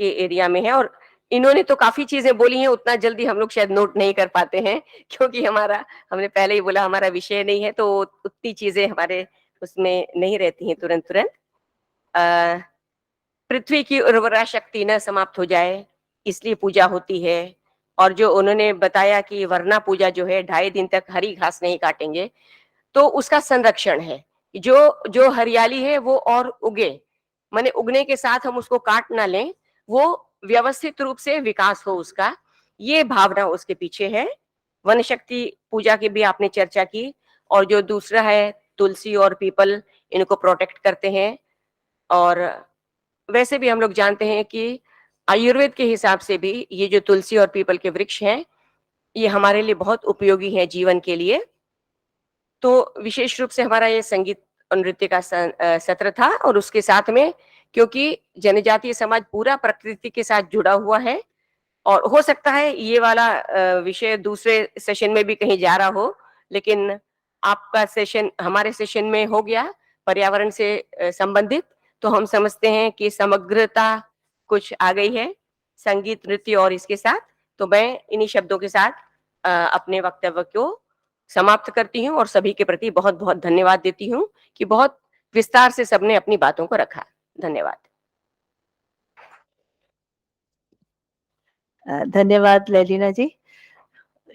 के एरिया में है। और इन्होंने तो काफी चीजें बोली हैं, उतना जल्दी हम लोग शायद नोट नहीं कर पाते हैं, क्योंकि हमने पहले ही बोला हमारा विषय नहीं है, तो उतनी चीजें हमारे उसमें नहीं रहती हैं तुरंत तुरंत। पृथ्वी की उर्वरा शक्ति न समाप्त हो जाए इसलिए पूजा होती है। और जो उन्होंने बताया कि वरना पूजा जो है 2.5 दिन तक हरी घास नहीं काटेंगे, तो उसका संरक्षण है, जो हरियाली है वो और उगे, माने उगने के साथ हम उसको काट ना लें, वो व्यवस्थित रूप से विकास हो उसका, ये भावना उसके पीछे है। वन शक्ति पूजा की भी आपने चर्चा की, और जो दूसरा है तुलसी और पीपल, इनको प्रोटेक्ट करते हैं। और वैसे भी हम लोग जानते हैं कि आयुर्वेद के हिसाब से भी ये जो तुलसी और पीपल के वृक्ष हैं, ये हमारे लिए बहुत उपयोगी हैं जीवन के लिए। तो विशेष रूप से हमारा ये संगीत और नृत्य का सत्र था, और उसके साथ में क्योंकि जनजातीय समाज पूरा प्रकृति के साथ जुड़ा हुआ है, और हो सकता है ये वाला विषय दूसरे सेशन में भी कहीं जा रहा हो, लेकिन आपका सेशन हमारे सेशन में हो गया पर्यावरण से संबंधित, तो हम समझते हैं कि समग्रता कुछ आ गई है संगीत, नृत्य और इसके साथ। तो मैं इन्हीं शब्दों के साथ अपने वक्तव्य को समाप्त करती हूँ, और सभी के प्रति बहुत बहुत धन्यवाद देती हूँ कि बहुत विस्तार से सबने अपनी बातों को रखा। धन्यवाद। धन्यवाद लेलिना जी।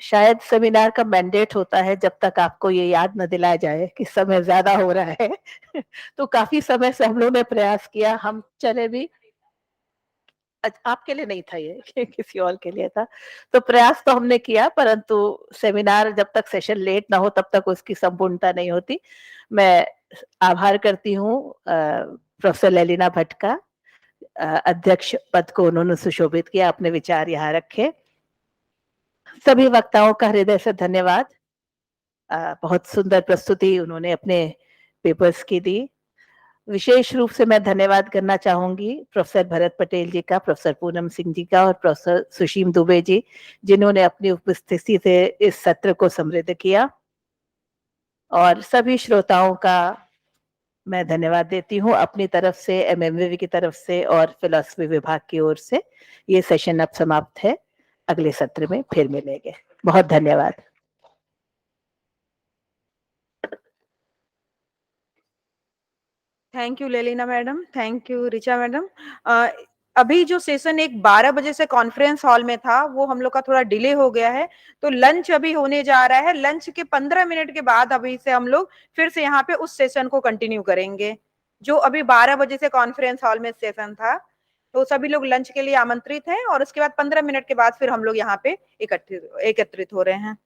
शायद सेमिनार का मैंडेट होता है जब तक आपको ये याद न दिलाया जाए कि समय ज्यादा हो रहा है तो काफी समय से हम लोगों ने प्रयास किया, हम चले भी, आपके लिए नहीं था ये किसी और के लिए था, तो प्रयास तो हमने किया, परंतु सेमिनार जब तक सेशन लेट ना हो तब तक उसकी संपूर्णता नहीं होती। मैं आभार करती हूँ प्रोफेसर लेलिना भट्ट का, अध्यक्ष पद को उन्होंने सुशोभित किया, अपने विचार यहाँ रखे। सभी वक्ताओं का हृदय से धन्यवाद। बहुत सुंदर प्रस्तुति उन्होंने अपने पेपर्स की दी। विशेष रूप से मैं धन्यवाद करना चाहूंगी प्रोफेसर भरत पटेल जी का, प्रोफेसर पूनम सिंह जी का और प्रोफेसर सुशीम दुबे जी, जिन्होंने अपनी उपस्थिति से इस सत्र को समृद्ध किया। और सभी श्रोताओं का मैं धन्यवाद देती हूँ अपनी तरफ से, एमएमवीवी की तरफ से और फिलॉसफी विभाग की ओर से। ये सेशन अब समाप्त है, अगले सत्र में फिर मिलेंगे। बहुत धन्यवाद। Thank you Lelina madam, thank you Richa madam. अभी जो सेशन एक 12 बजे से कॉन्फ्रेंस हॉल में था वो हम लोग का थोड़ा डिले हो गया है, तो लंच अभी होने जा रहा है। लंच के 15 मिनट के बाद अभी से हम लोग फिर से यहाँ पे उस सेशन को कंटिन्यू करेंगे जो अभी 12 बजे से कॉन्फ्रेंस हॉल में सेशन था। तो सभी लोग लंच के लिए आमंत्रित हैं, और उसके बाद 15 मिनट के बाद फिर हम लोग यहाँ पे एकत्रित हो रहे हैं।